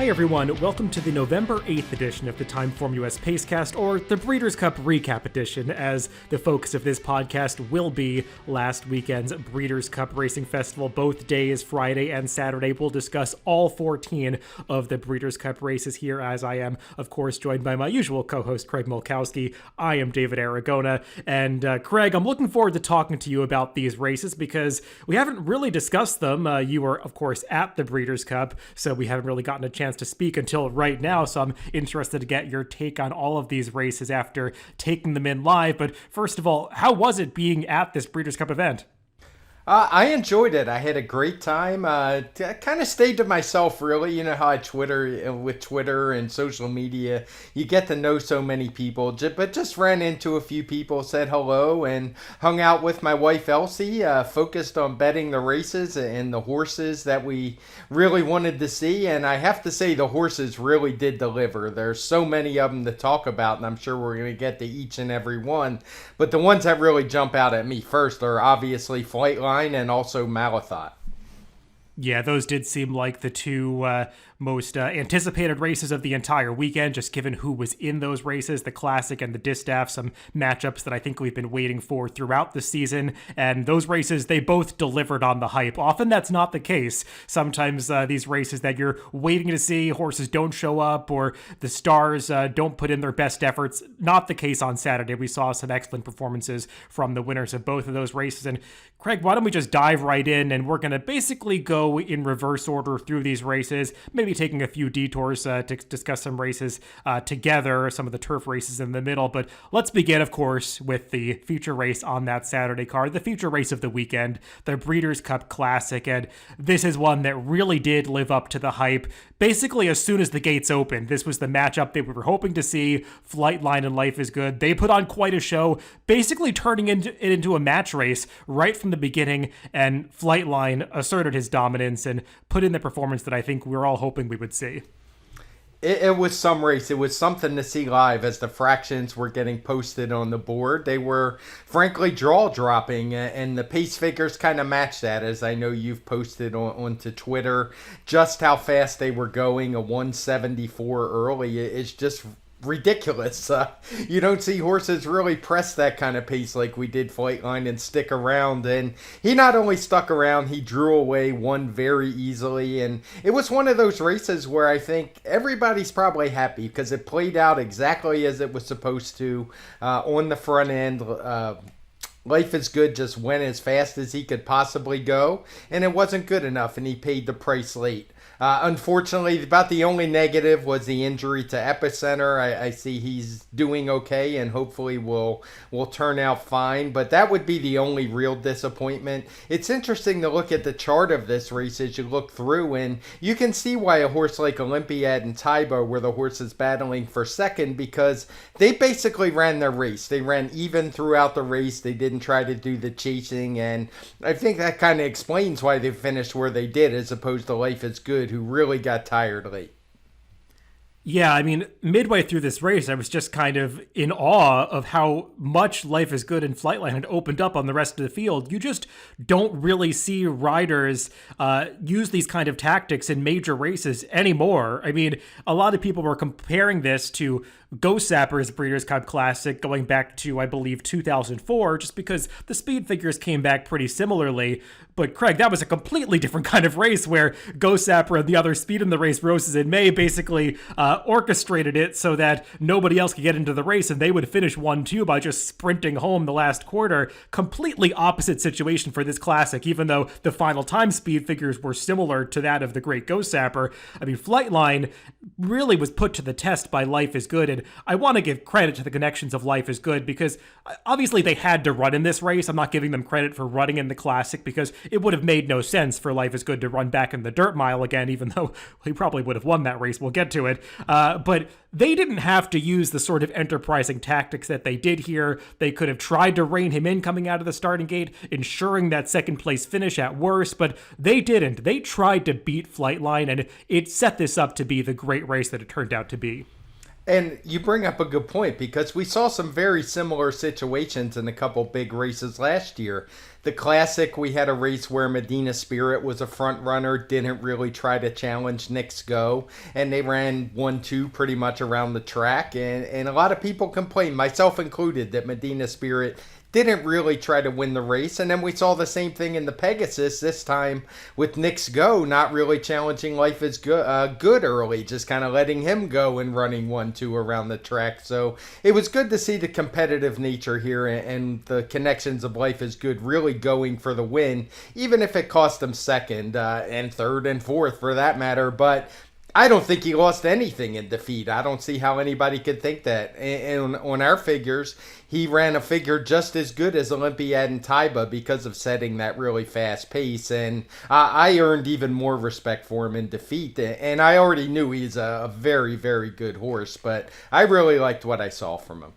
Hi everyone, welcome to the November 8th edition of the TimeformUS Pacecast, or the Breeders' Cup Recap Edition, as the focus of this podcast will be last weekend's Breeders' Cup Racing Festival. Both days, Friday and Saturday, we'll discuss all 14 of the Breeders' Cup races here, as I am, of course, joined by my usual co-host, Craig Mulkowski. I am David Aragona, and Craig, I'm looking forward to talking to you about these races because we haven't really discussed them. You were, of course, at the Breeders' Cup, so we haven't really gotten a chance to speak until right now, so I'm interested to get your take on all of these races after taking them in live. But first of all, how was it being at this Breeders' Cup event? I enjoyed it. I had a great time. I kind of stayed to myself, really. You know how with Twitter and social media, you get to know so many people. But just ran into a few people, said hello, and hung out with my wife, Elsie, focused on betting the races and the horses that we really wanted to see. And I have to say, the horses really did deliver. There's so many of them to talk about, and I'm sure we're going to get to each and every one. But the ones that really jump out at me first are obviously Flightline and also Malathot. Yeah, those did seem like the two most anticipated races of the entire weekend, just given who was in those races, the Classic and the Distaff, some matchups that I think we've been waiting for throughout the season. And those races, they both delivered on the hype. Often that's not the case. Sometimes these races that you're waiting to see, horses don't show up or the stars don't put in their best efforts. Not the case on Saturday. We saw some excellent performances from the winners of both of those races. And Craig, why don't we just dive right in, and we're going to basically go in reverse order through these races, maybe taking a few detours to discuss some races together, some of the turf races in the middle. But let's begin, of course, with the feature race on that Saturday card, the feature race of the weekend, the Breeders' Cup Classic. And this is one that really did live up to the hype. Basically, as soon as the gates opened, this was the matchup that we were hoping to see. Flightline and Life is Good. They put on quite a show, basically turning it into a match race right from the beginning, and Flightline asserted his dominance and put in the performance that I think we were all hoping we would see. It was some race. It was something to see live as the fractions were getting posted on the board. They were, frankly, draw-dropping, and the pace figures kind of matched that, as I know you've posted onto Twitter. Just how fast they were going, a 174 early, is just ridiculous. You don't see horses really press that kind of pace like we did Flightline and stick around, and he not only stuck around, he drew away, won very easily, and it was one of those races where I think everybody's probably happy because it played out exactly as it was supposed to on the front end. Life is Good just went as fast as he could possibly go, and it wasn't good enough, and he paid the price late. Unfortunately, about the only negative was the injury to Epicenter. I see he's doing okay and hopefully will turn out fine, but that would be the only real disappointment. It's interesting to look at the chart of this race as you look through, and you can see why a horse like Olympiad and Taibo were the horses battling for second, because they basically ran their race. They ran even throughout the race. They didn't try to do the chasing, and I think that kind of explains why they finished where they did as opposed to Life is Good, who really got tired late. Yeah, I mean, midway through this race, I was just kind of in awe of how much Life is Good and Flightline had opened up on the rest of the field. You just don't really see riders use these kind of tactics in major races anymore. I mean, a lot of people were comparing this to Ghost Sapper's Breeders' Cup Classic going back to, I believe, 2004, just because the speed figures came back pretty similarly. But Craig, that was a completely different kind of race where Ghost Sapper and the other Speed in the Race Roses in May basically orchestrated it so that nobody else could get into the race and they would finish 1-2 by just sprinting home the last quarter. Completely opposite situation for this Classic, even though the final time speed figures were similar to that of the great Ghost Sapper. I mean, Flightline really was put to the test by Life is Good, and I want to give credit to the connections of Life is Good because obviously they had to run in this race. I'm not giving them credit for running in the Classic because it would have made no sense for Life is Good to run back in the dirt mile again, even though he probably would have won that race. We'll get to it. But they didn't have to use the sort of enterprising tactics that they did here. They could have tried to rein him in coming out of the starting gate, ensuring that second place finish at worst, but they didn't. They tried to beat Flightline, and it set this up to be the great race that it turned out to be. And you bring up a good point because we saw some very similar situations in a couple big races last year. The Classic, we had a race where Medina Spirit was a front runner, didn't really try to challenge Nick's Go, and they ran 1-2 pretty much around the track. And a lot of people complained, myself included, that Medina Spirit didn't really try to win the race. And then we saw the same thing in the Pegasus this time with Nick's Go not really challenging Life is Good early, just kind of letting him go and running 1-2 around the track. So it was good to see the competitive nature here and the connections of Life is Good really going for the win, even if it cost them second and third and fourth for that matter. But I don't think he lost anything in defeat. I don't see how anybody could think that. And on our figures, he ran a figure just as good as Olympiad and Taiba because of setting that really fast pace. And I earned even more respect for him in defeat. And I already knew he's a very, very good horse, but I really liked what I saw from him.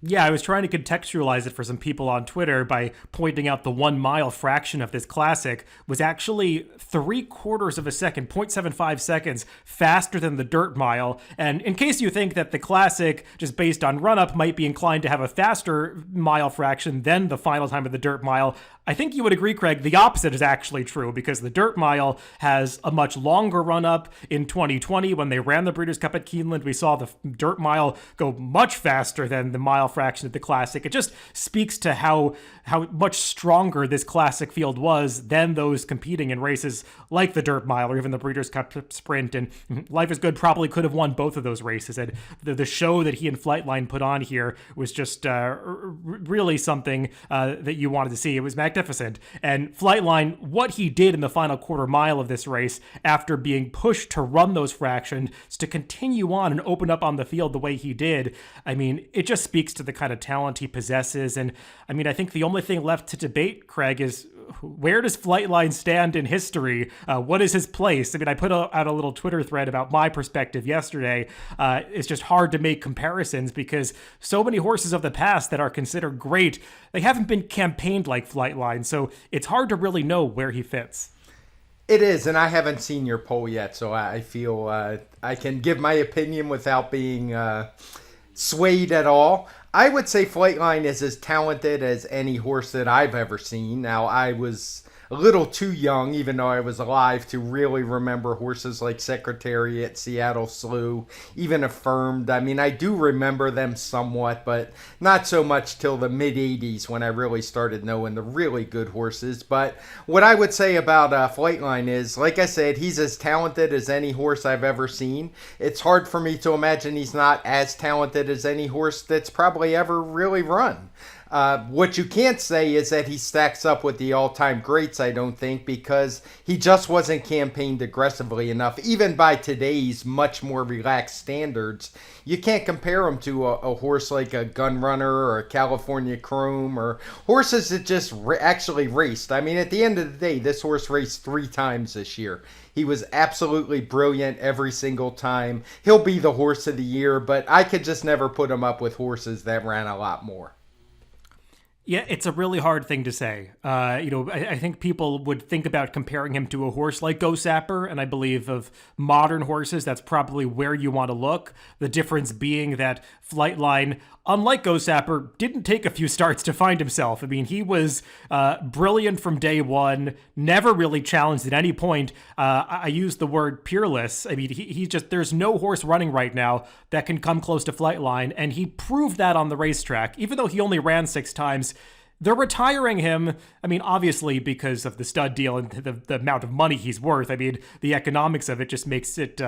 Yeah, I was trying to contextualize it for some people on Twitter by pointing out the 1 mile fraction of this Classic was actually 3/4 of a second, 0.75 seconds faster than the dirt mile. And in case you think that the Classic, just based on run-up, might be inclined to have a faster mile fraction than the final time of the dirt mile, I think you would agree, Craig, the opposite is actually true because the dirt mile has a much longer run-up. In 2020, when they ran the Breeders' Cup at Keeneland, we saw the dirt mile go much faster than the mile fraction at the Classic. It just speaks to how much stronger this Classic field was than those competing in races like the dirt mile or even the Breeders' Cup Sprint. And Life is Good probably could have won both of those races. And the show that he and Flightline put on here was just really something that you wanted to see. It was magnificent. And Flightline, what he did in the final quarter mile of this race after being pushed to run those fractions to continue on and open up on the field the way he did, I mean, it just speaks to the kind of talent he possesses. And I mean, I think the only thing left to debate, Craig, is where does Flightline stand in history? What is his place? I mean, I put out a little Twitter thread about my perspective yesterday. It's just hard to make comparisons because so many horses of the past that are considered great, they haven't been campaigned like Flightline. So it's hard to really know where he fits. It is, and I haven't seen your poll yet, so I feel I can give my opinion without being swayed at all. I would say Flightline is as talented as any horse that I've ever seen. Now, I was a little too young, even though I was alive, to really remember horses like Secretariat, Seattle Slew, even Affirmed. I mean, I do remember them somewhat, but not so much till the mid-'80s when I really started knowing the really good horses. But what I would say about Flightline is, like I said, he's as talented as any horse I've ever seen. It's hard for me to imagine he's not as talented as any horse that's probably ever really run. What you can't say is that he stacks up with the all-time greats, I don't think, because he just wasn't campaigned aggressively enough. Even by today's much more relaxed standards, you can't compare him to a horse like a Gun Runner or a California Chrome or horses that just actually raced. I mean, at the end of the day, this horse raced 3 times this year. He was absolutely brilliant every single time. He'll be the horse of the year, but I could just never put him up with horses that ran a lot more. Yeah, it's a really hard thing to say. I think people would think about comparing him to a horse like Go Sapper, and I believe of modern horses, that's probably where you want to look. The difference being that Flightline, unlike Go Sapper, didn't take a few starts to find himself. I mean, he was brilliant from day one, never really challenged at any point. I use the word peerless. I mean, he just, there's no horse running right now that can come close to Flightline, and he proved that on the racetrack. Even though he only ran 6 times, they're retiring him, I mean, obviously because of the stud deal and the amount of money he's worth. I mean, the economics of it just makes it,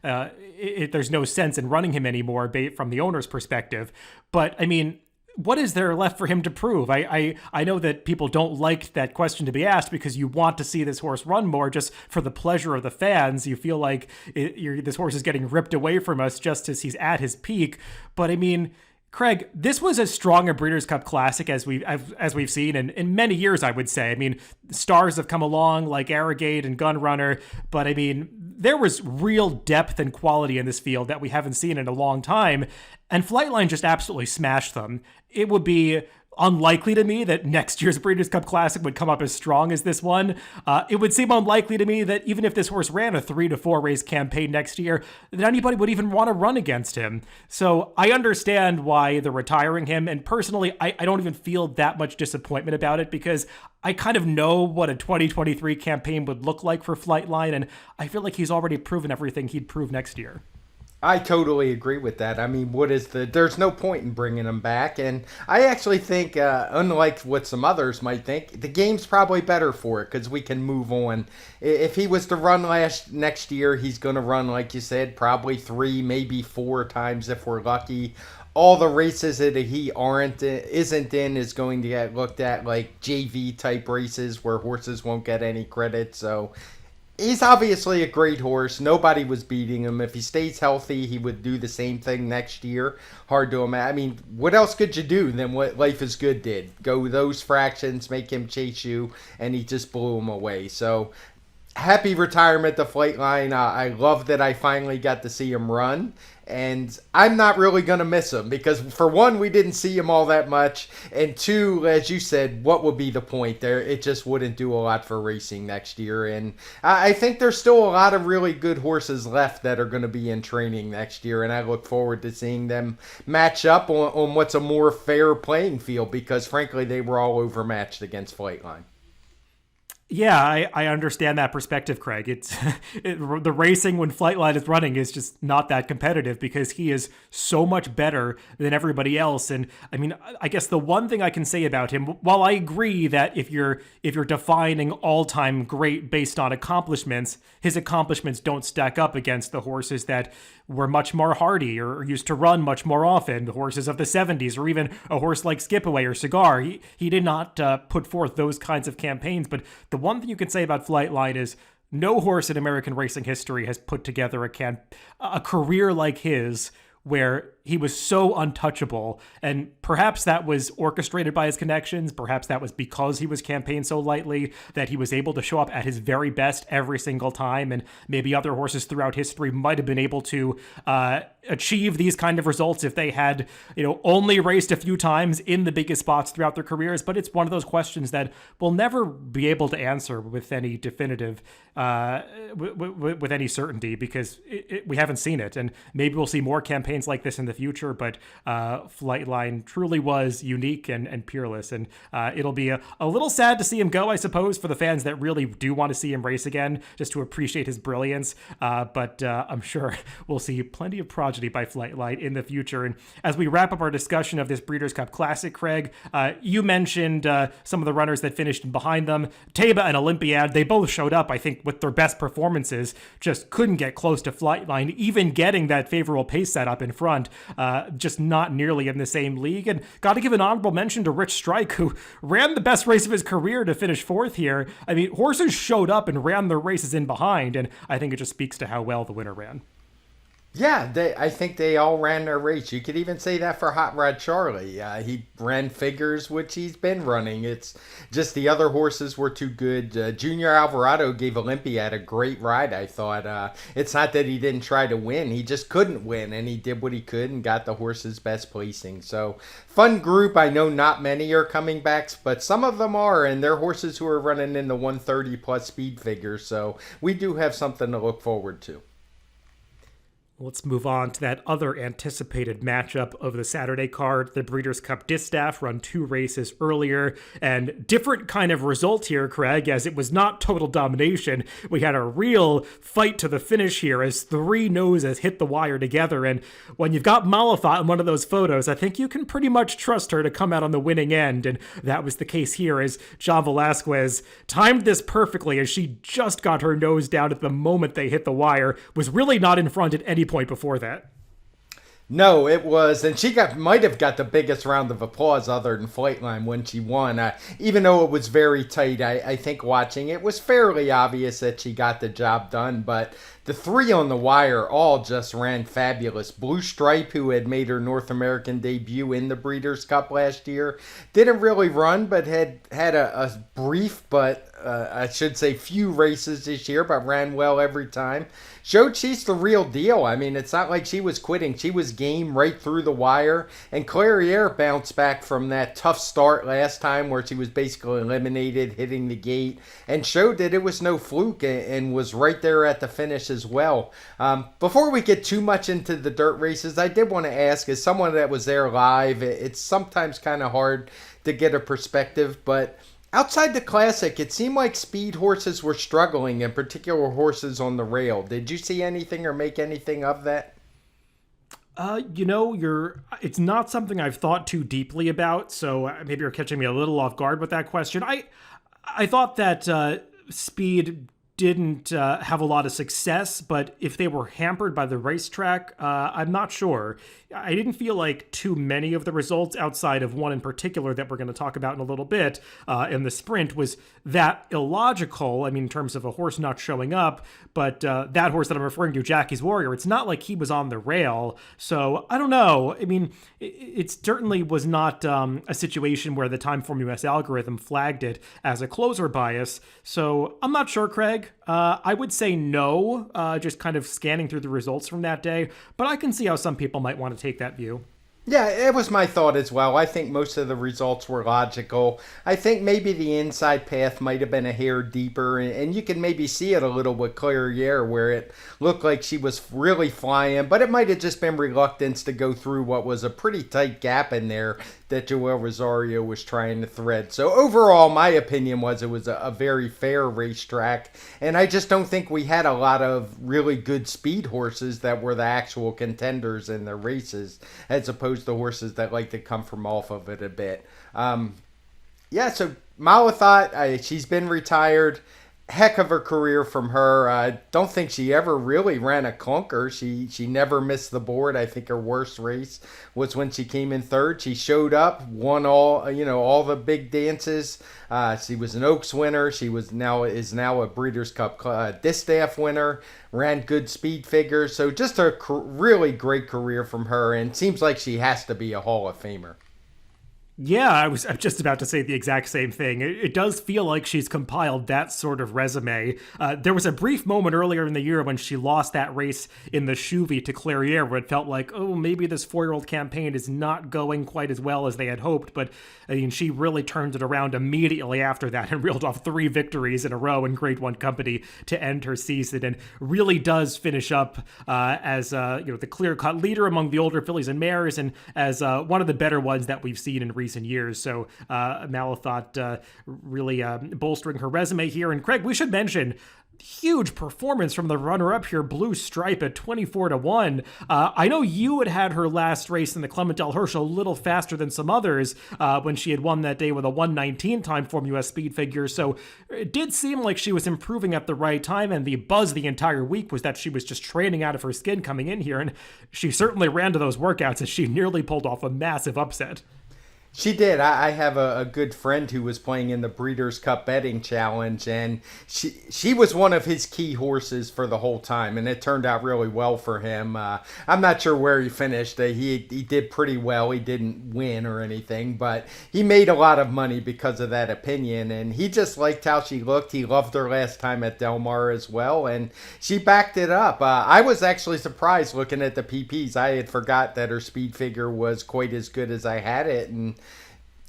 there's no sense in running him anymore from the owner's perspective. But, I mean, what is there left for him to prove? I know that people don't like that question to be asked because you want to see this horse run more just for the pleasure of the fans. You feel like this horse is getting ripped away from us just as he's at his peak. But, I mean, Craig, this was as strong a Breeders' Cup Classic as we've seen in many years, I would say. I mean, stars have come along like Arrogate and Gun Runner, but I mean, there was real depth and quality in this field that we haven't seen in a long time, and Flightline just absolutely smashed them. It would be unlikely to me that next year's Breeders' Cup Classic would come up as strong as this one. It would seem unlikely to me that even if this horse ran a 3 to 4 race campaign next year, that anybody would even want to run against him. So I understand why they're retiring him. And personally, I don't even feel that much disappointment about it because I kind of know what a 2023 campaign would look like for Flightline. And I feel like he's already proven everything he'd prove next year. I totally agree with that. I mean, there's no point in bringing him back. And I actually think, unlike what some others might think, the game's probably better for it because we can move on. If he was to run next year, he's going to run, like you said, probably 3, maybe 4 times if we're lucky. All the races that he isn't in is going to get looked at like JV type races where horses won't get any credit. So he's obviously a great horse. Nobody was beating him. If he stays healthy, he would do the same thing next year. Hard to imagine. I mean, what else could you do than what Life is Good did? Go those fractions, make him chase you, and he just blew him away. So happy retirement to Flightline. I love that I finally got to see him run. And I'm not really going to miss him because, for one, we didn't see him all that much. And two, as you said, what would be the point there? It just wouldn't do a lot for racing next year. And I think there's still a lot of really good horses left that are going to be in training next year. And I look forward to seeing them match up on what's a more fair playing field because, frankly, they were all overmatched against Flightline. Yeah, I understand that perspective, Craig. The racing when Flightline is running is just not that competitive because he is so much better than everybody else. And I mean, I guess the one thing I can say about him, while I agree that if you're defining all-time great based on accomplishments, his accomplishments don't stack up against the horses that were much more hardy or used to run much more often, the horses of the 70s, or even a horse like Skipaway or Cigar. He did not put forth those kinds of campaigns, but the one thing you can say about Flightline is no horse in American racing history has put together a career like his where he was so untouchable. And perhaps that was orchestrated by his connections. Perhaps that was because he was campaigned so lightly that he was able to show up at his very best every single time. And maybe other horses throughout history might have been able to achieve these kind of results if they had, only raced a few times in the biggest spots throughout their careers. But it's one of those questions that we'll never be able to answer with any definitive, with any certainty because we haven't seen it. And maybe we'll see more campaigns like this in the future, but Flightline truly was unique and peerless, and it'll be a little sad to see him go, I suppose, for the fans that really do want to see him race again, just to appreciate his brilliance, but I'm sure we'll see plenty of progeny by Flightline in the future. And as we wrap up our discussion of this Breeders' Cup Classic, Craig, you mentioned some of the runners that finished behind them. Taiba and Olympiad, they both showed up, I think, with their best performances, just couldn't get close to Flightline, even getting that favorable pace setup in front. Just not nearly in the same league. And got to give an honorable mention to Rich Strike, who ran the best race of his career to finish 4th here. I mean, horses showed up and ran their races in behind, and I think it just speaks to how well the winner ran. Yeah, I think they all ran their race. You could even say that for Hot Rod Charlie. He ran figures, which he's been running. It's just the other horses were too good. Junior Alvarado gave Olympiad a great ride, I thought. It's not that he didn't try to win. He just couldn't win, and he did what he could and got the horse's best placing. So, fun group. I know not many are coming back, but some of them are, and they're horses who are running in the 130-plus speed figures. So, we do have something to look forward to. Let's move on to that other anticipated matchup of the Saturday card. The Breeders' Cup Distaff run 2 races earlier, and different kind of result here, Craig, as it was not total domination. We had a real fight to the finish here as 3 noses hit the wire together, and when you've got Malafat in one of those photos, I think you can pretty much trust her to come out on the winning end, and that was the case here as John Velasquez timed this perfectly as she just got her nose down at the moment they hit the wire, was really not in front at any point before that. No, it was, and she might have got the biggest round of applause other than Flightline when she won. Even though it was very tight, I think watching it was fairly obvious that she got the job done, but the three on the wire all just ran fabulous. Blue Stripe, who had made her North American debut in the Breeders' Cup last year, didn't really run, but had a brief, but I should say few races this year, but ran well every time. Showed she's the real deal. I mean, it's not like she was quitting. She was game right through the wire. And Clairiere bounced back from that tough start last time where she was basically eliminated, hitting the gate, and showed that it was no fluke and was right there at the finish as well. Before we get too much into the dirt races, I did want to ask, as someone that was there live, it's sometimes kind of hard to get a perspective, but outside the Classic, it seemed like speed horses were struggling, in particular horses on the rail. Did you see anything or make anything of that? It's not something I've thought too deeply about, so maybe you're catching me a little off guard with that question. I thought that speed didn't have a lot of success, but if they were hampered by the racetrack, I'm not sure. I didn't feel like too many of the results outside of one in particular that we're going to talk about in a little bit in the sprint was that illogical. I mean, in terms of a horse not showing up, but that horse that I'm referring to, Jackie's Warrior, it's not like he was on the rail. So I don't know. I mean, it certainly was not a situation where the TimeformUS algorithm flagged it as a closer bias. So I'm not sure, Craig. I would say no, just kind of scanning through the results from that day, but I can see how some people might want to take that view. Yeah, it was my thought as well. I think most of the results were logical. I think maybe the inside path might have been a hair deeper, and you can maybe see it a little with Clairiere where it looked like she was really flying, but it might have just been reluctance to go through what was a pretty tight gap in there that Joel Rosario was trying to thread. So overall, my opinion was it was a very fair racetrack, and I just don't think we had a lot of really good speed horses that were the actual contenders in the races, as opposed to horses that like to come from off of it a bit. So Mala thought she's been retired. Heck of a career from her. I don't think she ever really ran a clunker. She never missed the board. I think her worst race was when she came in third. She showed up, won all the big dances. She was an Oaks winner. She is now a Breeders' Cup Distaff winner. Ran good speed figures. So just a really great career from her, and seems like she has to be a Hall of Famer. Yeah, I'm just about to say the exact same thing. It does feel like she's compiled that sort of resume. There was a brief moment earlier in the year when she lost that race in the Chuvy to Clairiere where it felt like, oh, maybe this 4-year-old campaign is not going quite as well as they had hoped. But I mean, she really turned it around immediately after that and reeled off 3 victories in a row in Grade 1 company to end her season, and really does finish up as the clear-cut leader among the older fillies and mares, and as one of the better ones that we've seen in recent years. So Mala thought really bolstering her resume here. And Craig, we should mention huge performance from the runner-up here, Blue Stripe at 24-1. I know you had her last race in the Clementel Hirsch a little faster than some others when she had won that day with a 1:19 TimeformUS speed figure. So it did seem like she was improving at the right time, and the buzz the entire week was that she was just training out of her skin coming in here, and she certainly ran to those workouts as she nearly pulled off a massive upset. She did. I have a good friend who was playing in the Breeders' Cup Betting Challenge, and she was one of his key horses for the whole time, and it turned out really well for him. I'm not sure where he finished. He did pretty well. He didn't win or anything, but he made a lot of money because of that opinion, and he just liked how she looked. He loved her last time at Del Mar as well, and she backed it up. I was actually surprised looking at the PPs. I had forgot that her speed figure was quite as good as I had it, and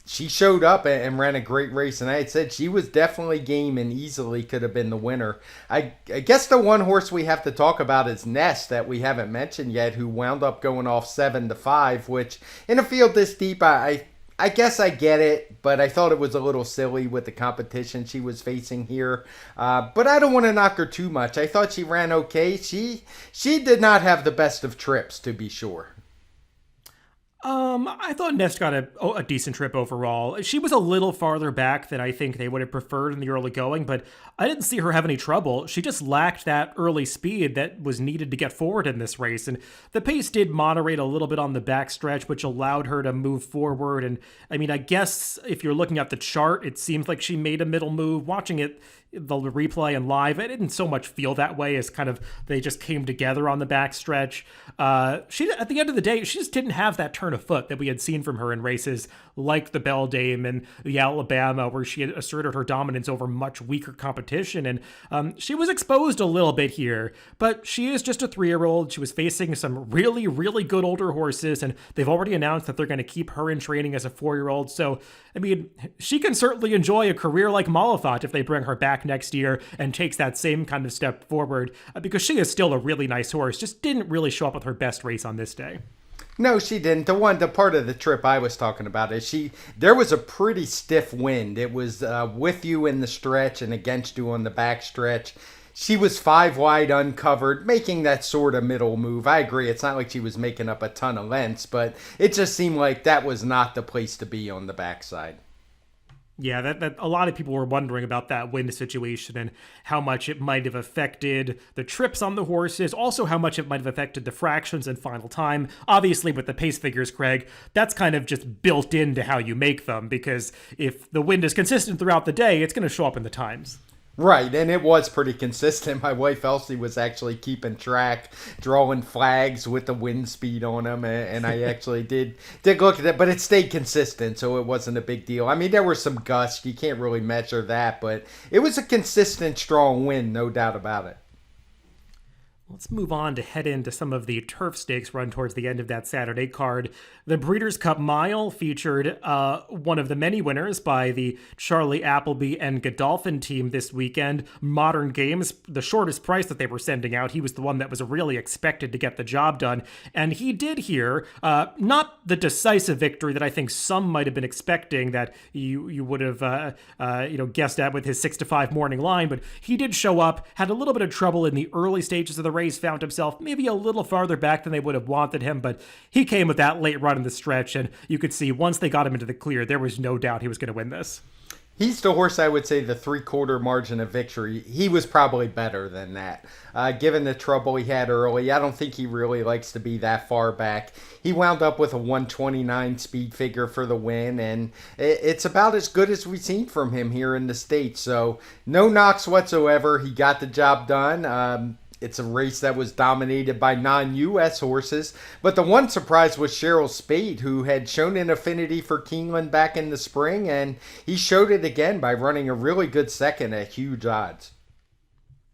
she showed up and ran a great race, and I had said she was definitely game and easily could have been the winner. I guess the one horse we have to talk about is Nest that we haven't mentioned yet, who wound up going off 7-5, which in a field this deep, I guess I get it, but I thought it was a little silly with the competition she was facing here. But I don't want to knock her too much. I thought she ran okay. She did not have the best of trips, to be sure. I thought Nest got a decent trip overall. She was a little farther back than I think they would have preferred in the early going, but I didn't see her have any trouble. She just lacked that early speed that was needed to get forward in this race, and the pace did moderate a little bit on the backstretch, which allowed her to move forward. And I mean, I guess if you're looking at the chart, it seems like she made a middle move. Watching it, the replay and live, I didn't so much feel that way as kind of they just came together on the backstretch. She, at the end of the day, she just didn't have that turn of foot that we had seen from her in races like the Belle Dame and the Alabama, where she had asserted her dominance over much weaker competition. And she was exposed a little bit here, but she is just a 3-year-old. She was facing some really, really good older horses, and they've already announced that they're going to keep her in training as a 4-year-old. So, I mean, she can certainly enjoy a career like Malathaat if they bring her back next year and takes that same kind of step forward, because she is still a really nice horse, just didn't really show up with her best race on this day. No, she didn't. The part of the trip I was talking about is there was a pretty stiff wind. It was with you in the stretch and against you on the back stretch. She was 5 wide uncovered, making that sort of middle move. I agree. It's not like she was making up a ton of lengths, but it just seemed like that was not the place to be on the backside. Yeah, that a lot of people were wondering about that wind situation and how much it might have affected the trips on the horses, also how much it might have affected the fractions and final time. Obviously, with the pace figures, Craig, that's kind of just built into how you make them, because if the wind is consistent throughout the day, it's going to show up in the times. Right, and it was pretty consistent. My wife Elsie was actually keeping track, drawing flags with the wind speed on them, and I actually did look at it, but it stayed consistent, so it wasn't a big deal. I mean, there were some gusts. You can't really measure that, but it was a consistent, strong wind, no doubt about it. Let's move on to head into some of the turf stakes run towards the end of that Saturday card. The Breeders' Cup Mile featured one of the many winners by the Charlie Appleby and Godolphin team this weekend. Modern Games, the shortest price that they were sending out. He was the one that was really expected to get the job done. And he did here, not the decisive victory that I think some might have been expecting that you would have guessed at with his 6-5 morning line, but he did show up, had a little bit of trouble in the early stages of the race, found himself maybe a little farther back than they would have wanted him, but he came with that late run in the stretch, and you could see once they got him into the clear, there was no doubt he was going to win this. He's the horse, I would say, the 3/4 margin of victory. He was probably better than that. Given the trouble he had early, I don't think he really likes to be that far back. He wound up with a 129 speed figure for the win, and it's about as good as we've seen from him here in the States. So no knocks whatsoever. He got the job done. It's a race that was dominated by non-U.S. horses, but the one surprise was Cheryl Spade, who had shown an affinity for Keeneland back in the spring, and he showed it again by running a really good second at huge odds.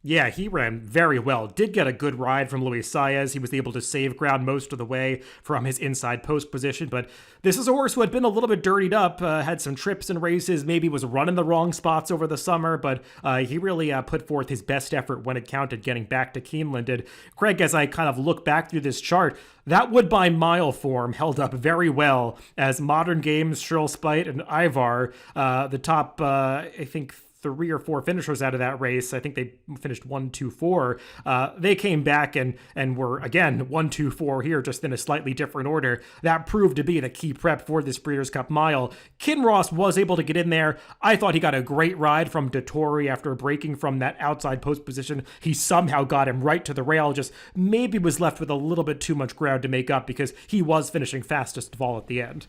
Yeah, he ran very well. Did get a good ride from Luis Saez. He was able to save ground most of the way from his inside post position, but this is a horse who had been a little bit dirtied up, had some trips and races, maybe was running the wrong spots over the summer, but he really put forth his best effort when it counted, getting back to Keeneland. And Craig, as I kind of look back through this chart, that Woodbine Mile form held up very well as Modern Games, Shrill Spite, and Ivar, the top, I think, 3 or 4 finishers out of that race. I think they finished 1, 2, 4. They came back and were, again, 1, 2, 4 here, just in a slightly different order. That proved to be the key prep for this Breeders' Cup Mile. Kinross was able to get in there. I thought he got a great ride from Dettori after breaking from that outside post position. He somehow got him right to the rail, just maybe was left with a little bit too much ground to make up because he was finishing fastest of all at the end.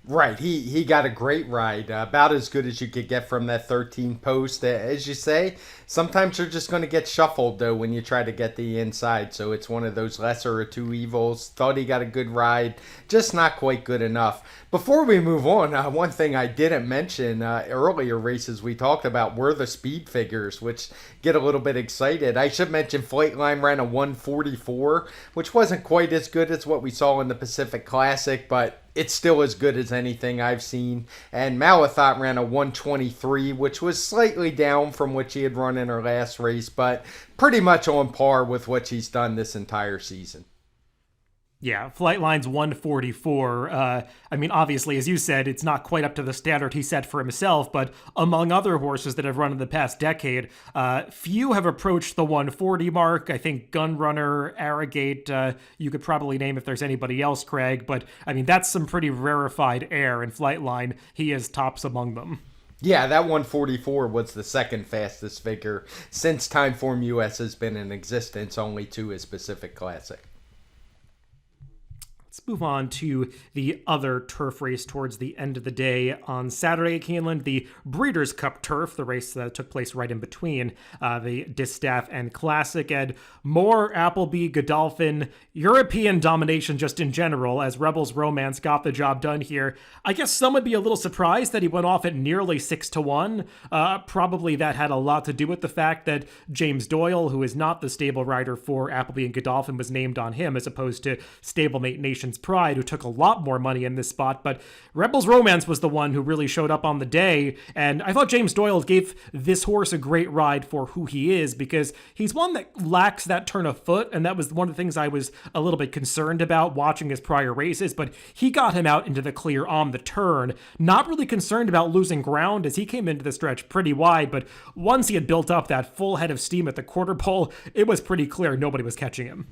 Right, he got a great ride, about as good as you could get from that 13 post. As you say, sometimes you're just going to get shuffled, though, when you try to get the inside, so it's one of those lesser of two evils. Thought he got a good ride, just not quite good enough. Before we move on, one thing I didn't mention earlier races we talked about were the speed figures, which get a little bit excited. I should mention Flightline ran a 144, which wasn't quite as good as what we saw in the Pacific Classic, but it's still as good as anything I've seen. And Malathaat ran a 123, which was slightly down from what she had run in her last race, but pretty much on par with what she's done this entire season. Yeah, Flightline's 144. I mean, obviously, as you said, it's not quite up to the standard he set for himself, but among other horses that have run in the past decade, few have approached the 140 mark. I think Gunrunner, Arrogate, you could probably name if there's anybody else, Craig, but I mean, that's some pretty rarefied air in Flightline. He is tops among them. Yeah, that 144 was the second fastest figure since Timeform US has been in existence, only to his Pacific Classic. Let's move on to the other turf race towards the end of the day. On Saturday at Keeneland, the Breeders' Cup Turf, the race that took place right in between the Distaff and Classic, and more Appleby Godolphin European domination just in general as Rebels Romance got the job done here. I guess some would be a little surprised that he went off at nearly 6-1. Probably that had a lot to do with the fact that James Doyle, who is not the stable rider for Appleby and Godolphin, was named on him as opposed to stablemate Nation's Pride, who took a lot more money in this spot. But Rebels Romance was the one who really showed up on the day, and I thought James Doyle gave this horse a great ride for who he is, because he's one that lacks that turn of foot, and that was one of the things I was a little bit concerned about watching his prior races, but he got him out into the clear on the turn. Not really concerned about losing ground as he came into the stretch pretty wide, but once he had built up that full head of steam at the quarter pole, it was pretty clear nobody was catching him.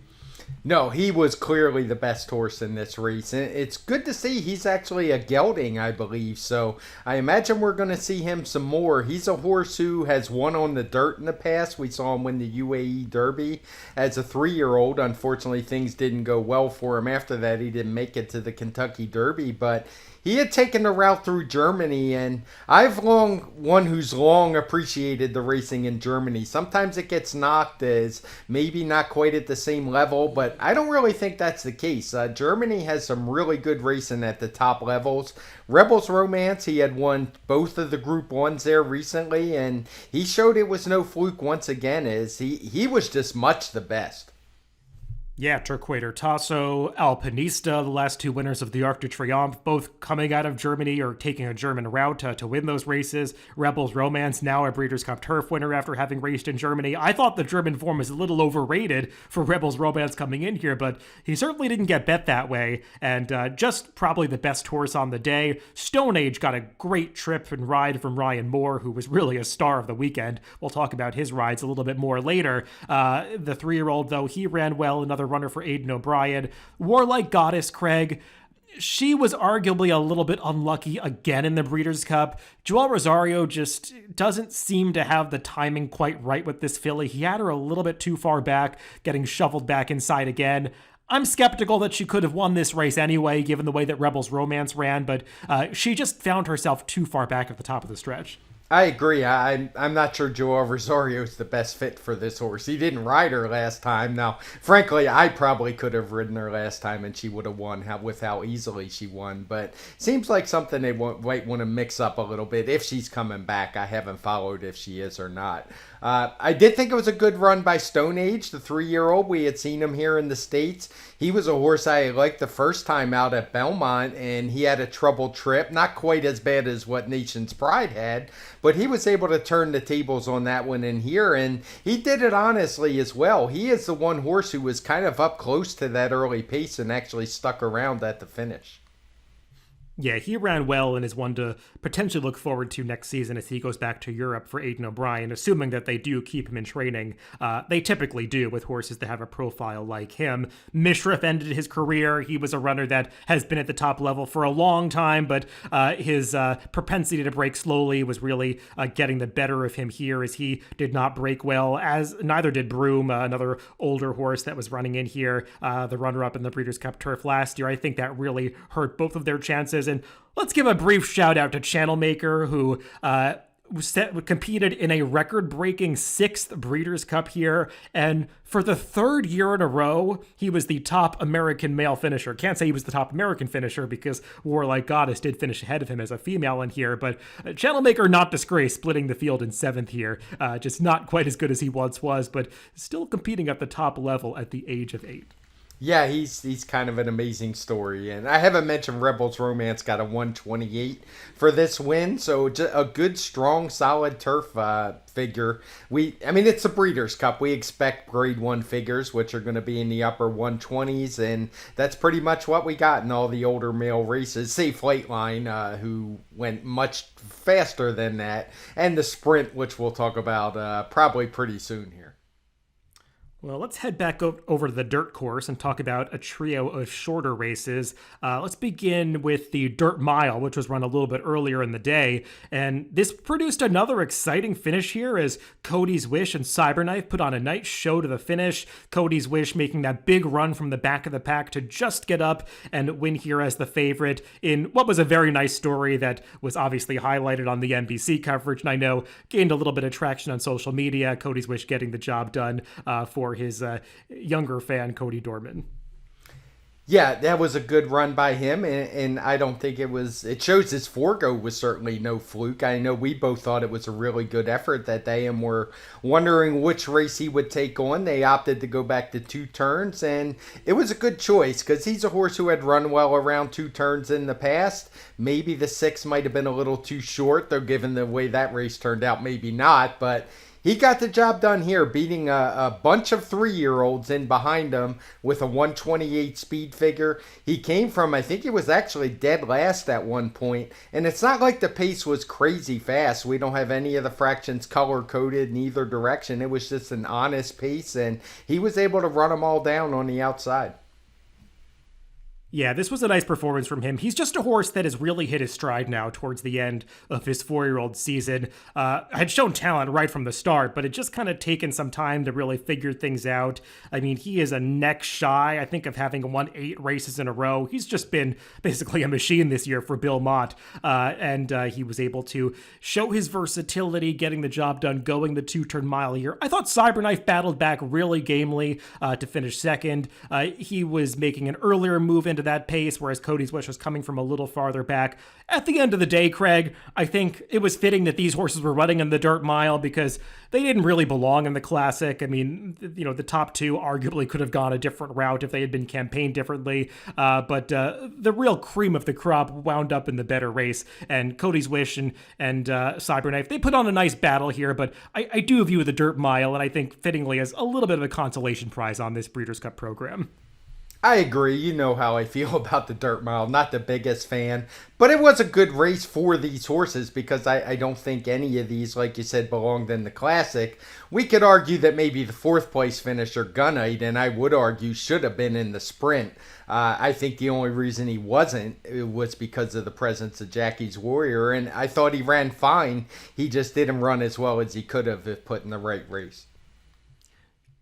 No, he was clearly the best horse in this race. And it's good to see he's actually a gelding, I believe. So I imagine we're going to see him some more. He's a horse who has won on the dirt in the past. We saw him win the UAE Derby as a 3-year-old. Unfortunately, things didn't go well for him after that. He didn't make it to the Kentucky Derby, but he had taken the route through Germany, and I've one who's long appreciated the racing in Germany. Sometimes it gets knocked as maybe not quite at the same level, but I don't really think that's the case. Germany has some really good racing at the top levels. Rebels Romance, he had won both of the Group 1s there recently, and he showed it was no fluke once again, as he was just much the best. Yeah, Turquator Tasso, Alpinista, the last two winners of the Arc de Triomphe, both coming out of Germany or taking a German route to win those races. Rebels Romance, now a Breeders' Cup Turf winner after having raced in Germany. I thought the German form was a little overrated for Rebels Romance coming in here, but he certainly didn't get bet that way, and just probably the best horse on the day. Stone Age got a great trip and ride from Ryan Moore, who was really a star of the weekend. We'll talk about his rides a little bit more later. The 3-year-old, though, he ran well, another runner for Aidan O'Brien. Warlike Goddess, Craig, she was arguably a little bit unlucky again in the Breeders' Cup. Joel Rosario just doesn't seem to have the timing quite right with this filly. He had her a little bit too far back, getting shuffled back inside again. I'm skeptical that she could have won this race anyway, given the way that Rebels Romance ran, but she just found herself too far back at the top of the stretch. I agree. I'm not sure Joel Rosario is the best fit for this horse. He didn't ride her last time. Now, frankly, I probably could have ridden her last time and she would have won with how easily she won. But seems like something they might want to mix up a little bit if she's coming back. I haven't followed if she is or not. I did think it was a good run by Stone Age, the 3-year-old. We had seen him here in the States. He was a horse I liked the first time out at Belmont, and he had a troubled trip. Not quite as bad as what Nation's Pride had, but he was able to turn the tables on that one in here, and he did it honestly as well. He is the one horse who was kind of up close to that early pace and actually stuck around at the finish. Yeah, he ran well and is one to potentially look forward to next season as he goes back to Europe for Aidan O'Brien, assuming that they do keep him in training. They typically do with horses that have a profile like him. Mishriff ended his career. He was a runner that has been at the top level for a long time, but his propensity to break slowly was really getting the better of him here as he did not break well, as neither did Broom, another older horse that was running in here, the runner-up in the Breeders' Cup Turf last year. I think that really hurt both of their chances. And let's give a brief shout out to Channel Maker, who competed in a record-breaking 6th Breeders' Cup here, and for the 3rd year in a row, he was the top American male finisher. Can't say he was the top American finisher because Warlike Goddess did finish ahead of him as a female in here, but Channel Maker not disgraced, splitting the field in 7th here. Just not quite as good as he once was, but still competing at the top level at the age of 8. Yeah, he's kind of an amazing story. And I haven't mentioned Rebels Romance got a 128 for this win. So a good, strong, solid turf figure. It's a Breeders' Cup. We expect grade 1 figures, which are going to be in the upper 120s. And that's pretty much what we got in all the older male races. Say Flightline, who went much faster than that. And the Sprint, which we'll talk about probably pretty soon here. Well, let's head back over to the dirt course and talk about a trio of shorter races. Let's begin with the dirt mile, which was run a little bit earlier in the day. And this produced another exciting finish here as Cody's Wish and Cyberknife put on a nice show to the finish. Cody's Wish making that big run from the back of the pack to just get up and win here as the favorite in what was a very nice story that was obviously highlighted on the NBC coverage. And I know gained a little bit of traction on social media. Cody's Wish getting the job done for his younger fan, Cody Dorman. Yeah, that was a good run by him, and I don't think it shows his forego was certainly no fluke. I know we both thought it was a really good effort that day and were wondering which race he would take on. They opted to go back to 2 turns, and it was a good choice because he's a horse who had run well around 2 turns in the past. Maybe the 6 might have been a little too short, though given the way that race turned out, maybe not, but he got the job done here, beating a bunch of 3-year-olds in behind him with a 128 speed figure. He came from, I think he was actually dead last at one point, and it's not like the pace was crazy fast. We don't have any of the fractions color-coded in either direction. It was just an honest pace, and he was able to run them all down on the outside. Yeah, this was a nice performance from him. He's just a horse that has really hit his stride now towards the end of his 4-year-old season. Had shown talent right from the start, but it just kind of taken some time to really figure things out. I mean, he is a neck shy, I think, of having won 8 races in a row. He's just been basically a machine this year for Bill Mott, and he was able to show his versatility, getting the job done, going the 2-turn mile here. I thought Cyberknife battled back really gamely to finish second. He was making an earlier move into that pace, whereas Cody's Wish was coming from a little farther back. At the end of the day, Craig, I think it was fitting that these horses were running in the dirt mile because they didn't really belong in the Classic. I mean, the top 2 arguably could have gone a different route if they had been campaigned differently, but the real cream of the crop wound up in the better race, and Cody's Wish and Cyberknife, they put on a nice battle here, but I do view the dirt mile, and I think fittingly, as a little bit of a consolation prize on this Breeders' Cup program. I agree. You know how I feel about the dirt mile. Not the biggest fan, but it was a good race for these horses because I don't think any of these, like you said, belonged in the Classic. We could argue that maybe the 4th place finisher, Gunite, and I would argue should have been in the sprint. I think the only reason he wasn't was because of the presence of Jackie's Warrior, and I thought he ran fine. He just didn't run as well as he could have if put in the right race.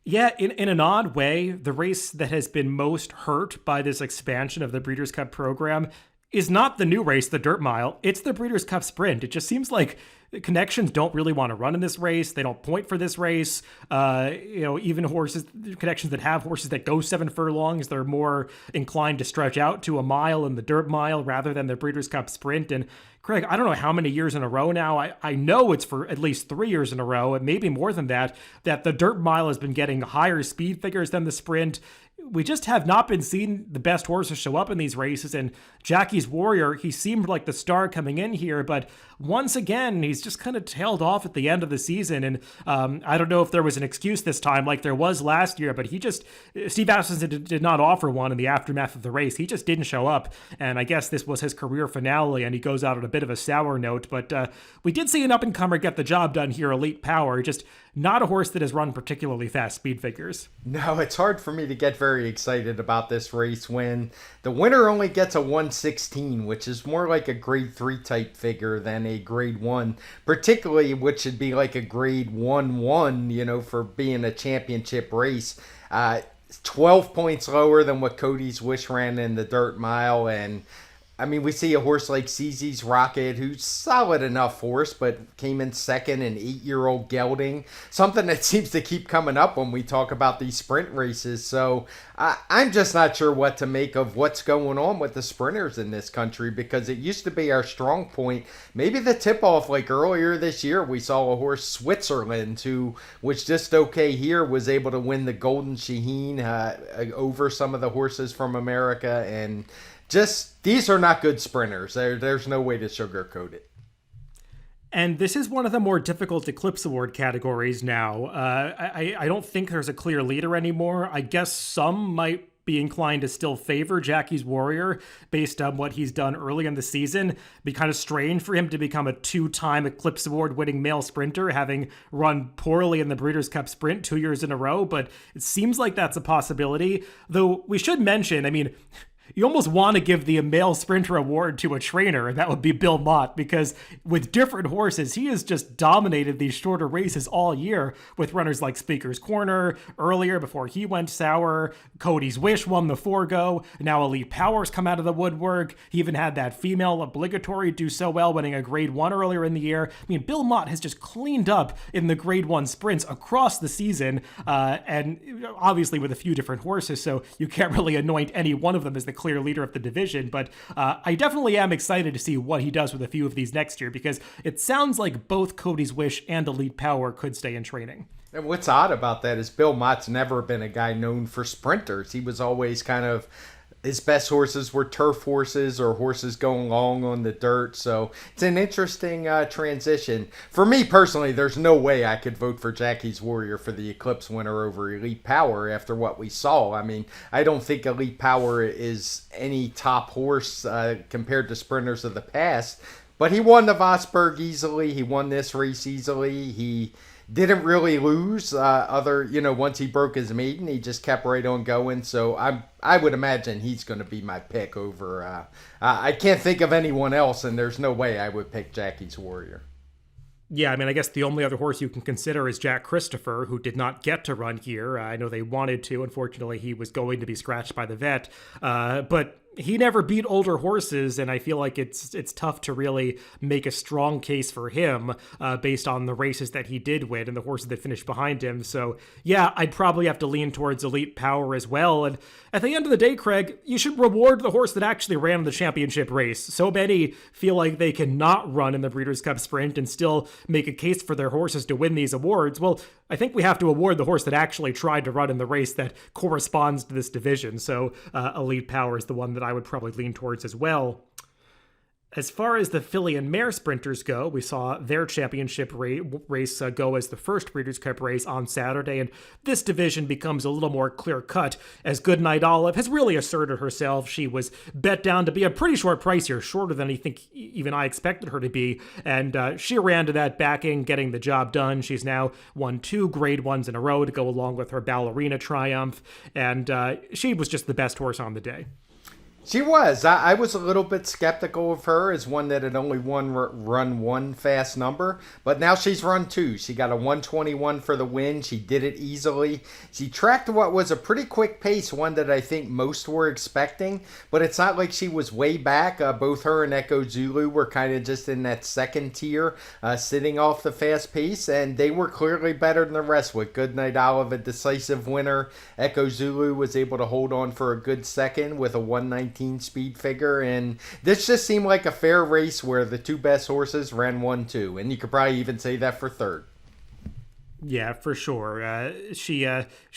Yeah, in an odd way, the race that has been most hurt by this expansion of the Breeders' Cup program is not the new race, the Dirt Mile. It's the Breeders' Cup Sprint. It just seems like connections don't really want to run in this race. They don't point for this race. Even connections that have horses that go 7 furlongs, they're more inclined to stretch out to a mile in the Dirt Mile rather than the Breeders' Cup Sprint. And Craig, I don't know how many years in a row now. I know it's for at least 3 years in a row, and maybe more than that the Dirt Mile has been getting higher speed figures than the Sprint. We just have not been seeing the best horses show up in these races, and Jackie's Warrior, he seemed like the star coming in here, but once again, he's just kind of tailed off at the end of the season, and I don't know if there was an excuse this time like there was last year, but Steve Asmussen did not offer one in the aftermath of the race. He just didn't show up, and I guess this was his career finale, and he goes out on a bit of a sour note, but we did see an up-and-comer get the job done here, Elite Power, just not a horse that has run particularly fast speed figures. No, it's hard for me to get very excited about this race when the winner only gets a 116, which is more like a grade 3 type figure than a grade 1, particularly which should be like a grade 1-1, for being a championship race. 12 points lower than what Cody's Wish ran in the Dirt Mile, and I mean, we see a horse like CZ's Rocket, who's solid enough horse, but came in second, an 8-year-old gelding. Something that seems to keep coming up when we talk about these sprint races. So I'm just not sure what to make of what's going on with the sprinters in this country, because it used to be our strong point. Maybe the tip-off, like earlier this year, we saw a horse, Switzerland, who was just okay here, was able to win the Golden Shaheen over some of the horses from America, and these are not good sprinters. There's no way to sugarcoat it. And this is one of the more difficult Eclipse Award categories now. I don't think there's a clear leader anymore. I guess some might be inclined to still favor Jackie's Warrior based on what he's done early in the season. It'd be kind of strange for him to become a 2-time Eclipse Award winning male sprinter, having run poorly in the Breeders' Cup Sprint 2 years in a row, but it seems like that's a possibility. Though we should mention, you almost want to give the male sprinter award to a trainer, and that would be Bill Mott, because with different horses, he has just dominated these shorter races all year with runners like Speaker's Corner earlier before he went sour. Cody's Wish won the Forgo. Now Elite Power's come out of the woodwork. He even had that female obligatory do so well, winning a Grade 1 earlier in the year. Bill Mott has just cleaned up in the Grade 1 sprints across the season, and obviously with a few different horses, so you can't really anoint any one of them as the clear leader of the division, but I definitely am excited to see what he does with a few of these next year, because it sounds like both Cody's Wish and Elite Power could stay in training. And what's odd about that is Bill Mott's never been a guy known for sprinters. He was always his best horses were turf horses or horses going long on the dirt. So it's an interesting transition. For me personally, there's no way I could vote for Jackie's Warrior for the Eclipse winner over Elite Power after what we saw. I don't think Elite Power is any top horse compared to sprinters of the past. But he won the Vosburg easily. He won this race easily. He didn't really lose once he broke his maiden, he just kept right on going. So I would imagine he's going to be my pick over, I can't think of anyone else, and there's no way I would pick Jackie's Warrior. Yeah, I guess the only other horse you can consider is Jack Christopher, who did not get to run here. I know they wanted to. Unfortunately, he was going to be scratched by the vet. But he never beat older horses, and I feel like it's tough to really make a strong case for him based on the races that he did win and the horses that finished behind him. So yeah, I'd probably have to lean towards Elite Power as well. And at the end of the day, Craig, you should reward the horse that actually ran the championship race. So many feel like they cannot run in the Breeders' Cup Sprint and still make a case for their horses to win these awards. Well, I think we have to award the horse that actually tried to run in the race that corresponds to this division. So Elite Power is the one that I would probably lean towards as well. As far as the filly and mare sprinters go, we saw their championship race go as the first Breeders' Cup race on Saturday, and this division becomes a little more clear-cut as Goodnight Olive has really asserted herself. She was bet down to be a pretty short price here, shorter than I think even I expected her to be, and she ran to that backing, getting the job done. She's now won 2 Grade 1s in a row to go along with her Ballerina triumph, and she was just the best horse on the day. She was. I was a little bit skeptical of her as one that had only run one fast number, but now she's run 2. She got a 121 for the win. She did it easily. She tracked what was a pretty quick pace, one that I think most were expecting, but it's not like she was way back. Both her and Echo Zulu were kind of just in that second tier, sitting off the fast pace, and they were clearly better than the rest. With Goodnight Olive a decisive winner, Echo Zulu was able to hold on for a good second with a 119 speed figure, and this just seemed like a fair race where the 2 best horses ran 1-2, and you could probably even say that for third. Yeah, for sure. She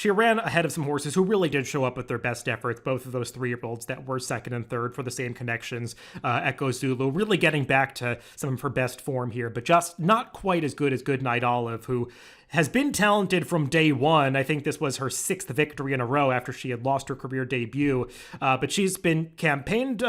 ran ahead of some horses who really did show up with their best efforts, both of those 3-year-olds that were second and third for the same connections. Echo Zulu really getting back to some of her best form here, but just not quite as good as Goodnight Olive, who has been talented from day one. I think this was her 6th victory in a row after she had lost her career debut. But she's been campaigned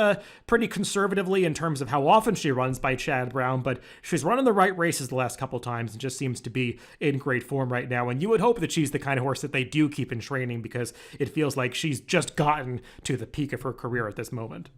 pretty conservatively in terms of how often she runs by Chad Brown, but she's running the right races the last couple times and just seems to be in great form right now. And you would hope that she's the kind of horse that they do keep in training, because it feels like she's just gotten to the peak of her career at this moment.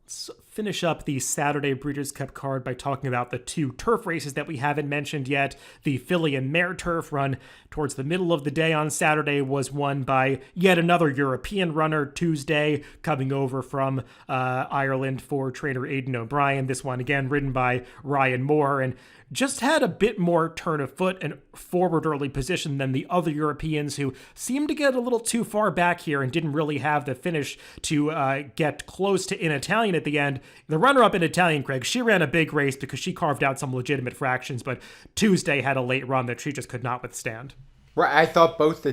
Let's finish up the Saturday Breeders' Cup card by talking about the 2 turf races that we haven't mentioned yet. The filly and mare turf run towards the middle of the day on Saturday was won by yet another European runner, Tuesday, coming over from Ireland for trainer Aidan O'Brien. This one again ridden by Ryan Moore, and just had a bit more turn of foot and forward early position than the other Europeans, who seemed to get a little too far back here and didn't really have the finish to get close to In Italian at the end. The runner-up In Italian, Craig, she ran a big race because she carved out some legitimate fractions, but Tuesday had a late run that she just could not withstand. Right, I thought both the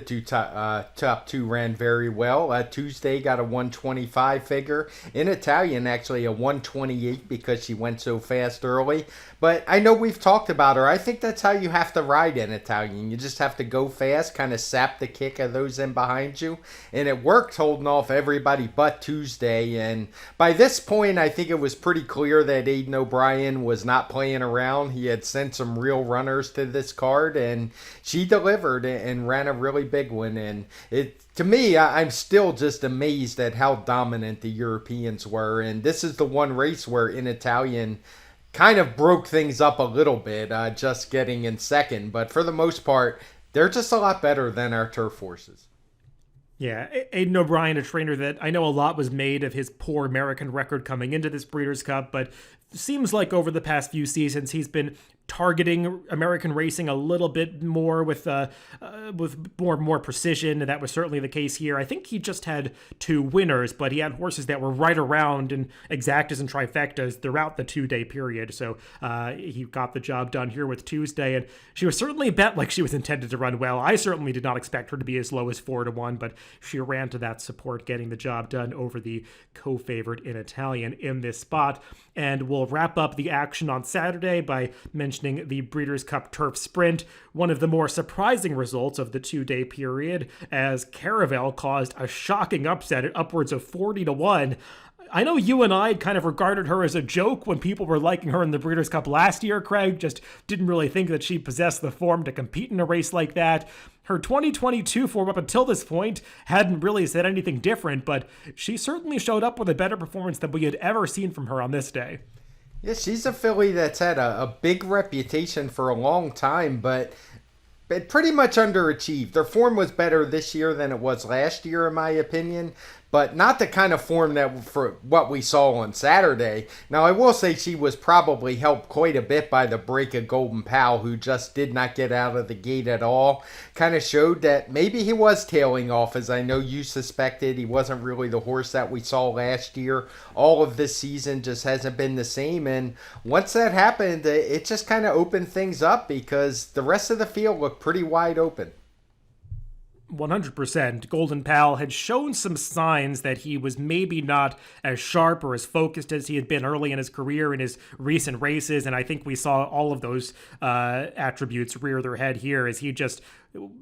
top two ran very well. Tuesday got a 125 figure. In Italian, actually a 128 because she went so fast early. But I know we've talked about her. I think that's how you have to ride in Italian. You just have to go fast, kind of sap the kick of those in behind you. And it worked holding off everybody but Tuesday. And by this point, I think it was pretty clear that Aiden O'Brien was not playing around. He had sent some real runners to this card, and she delivered and ran a really big one. And to me, I'm still just amazed at how dominant the Europeans were. And this is the one race where in Italian kind of broke things up a little bit, just getting in second. But for the most part, they're just a lot better than our turf horses. Yeah, Aiden O'Brien, a trainer that I know a lot was made of his poor American record coming into this Breeders' Cup, but seems like over the past few seasons he's been targeting American racing a little bit more with more precision, and that was certainly the case here. I think he just had 2 winners, but he had horses that were right around in exactas and trifectas throughout the 2-day period, so he got the job done here with Tuesday, and she was certainly bet like she was intended to run well. I certainly did not expect her to be as low as 4-1, but she ran to that support, getting the job done over the co-favorite in Italian in this spot. And we'll wrap up the action on Saturday by mentioning the Breeders' Cup Turf Sprint, one of the more surprising results of the 2-day period, as Caravel caused a shocking upset at upwards of 40-1. I know you and I kind of regarded her as a joke when people were liking her in the Breeders' Cup last year, Craig. Just didn't really think that she possessed the form to compete in a race like that. Her 2022 form up until this point hadn't really said anything different, but she certainly showed up with a better performance than we had ever seen from her on this day. Yeah, she's a filly that's had a big reputation for a long time, but it pretty much underachieved. Their form was better this year than it was last year, in my opinion, but not the kind of form that for what we saw on Saturday. Now, I will say she was probably helped quite a bit by the break of Golden Pal, who just did not get out of the gate at all. Kind of showed that maybe he was tailing off, as I know you suspected. He wasn't really the horse that we saw last year. All of this season just hasn't been the same, and once that happened, it just kind of opened things up because the rest of the field looked pretty wide open. 100%. Golden Pal had shown some signs that he was maybe not as sharp or as focused as he had been early in his career in his recent races, and I think we saw all of those attributes rear their head here as he just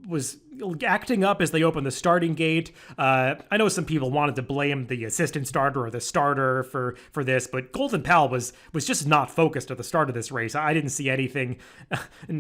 was acting up as they opened the starting gate. I know some people wanted to blame the assistant starter or the starter for this, but Golden Pal was just not focused at the start of this race. I didn't see anything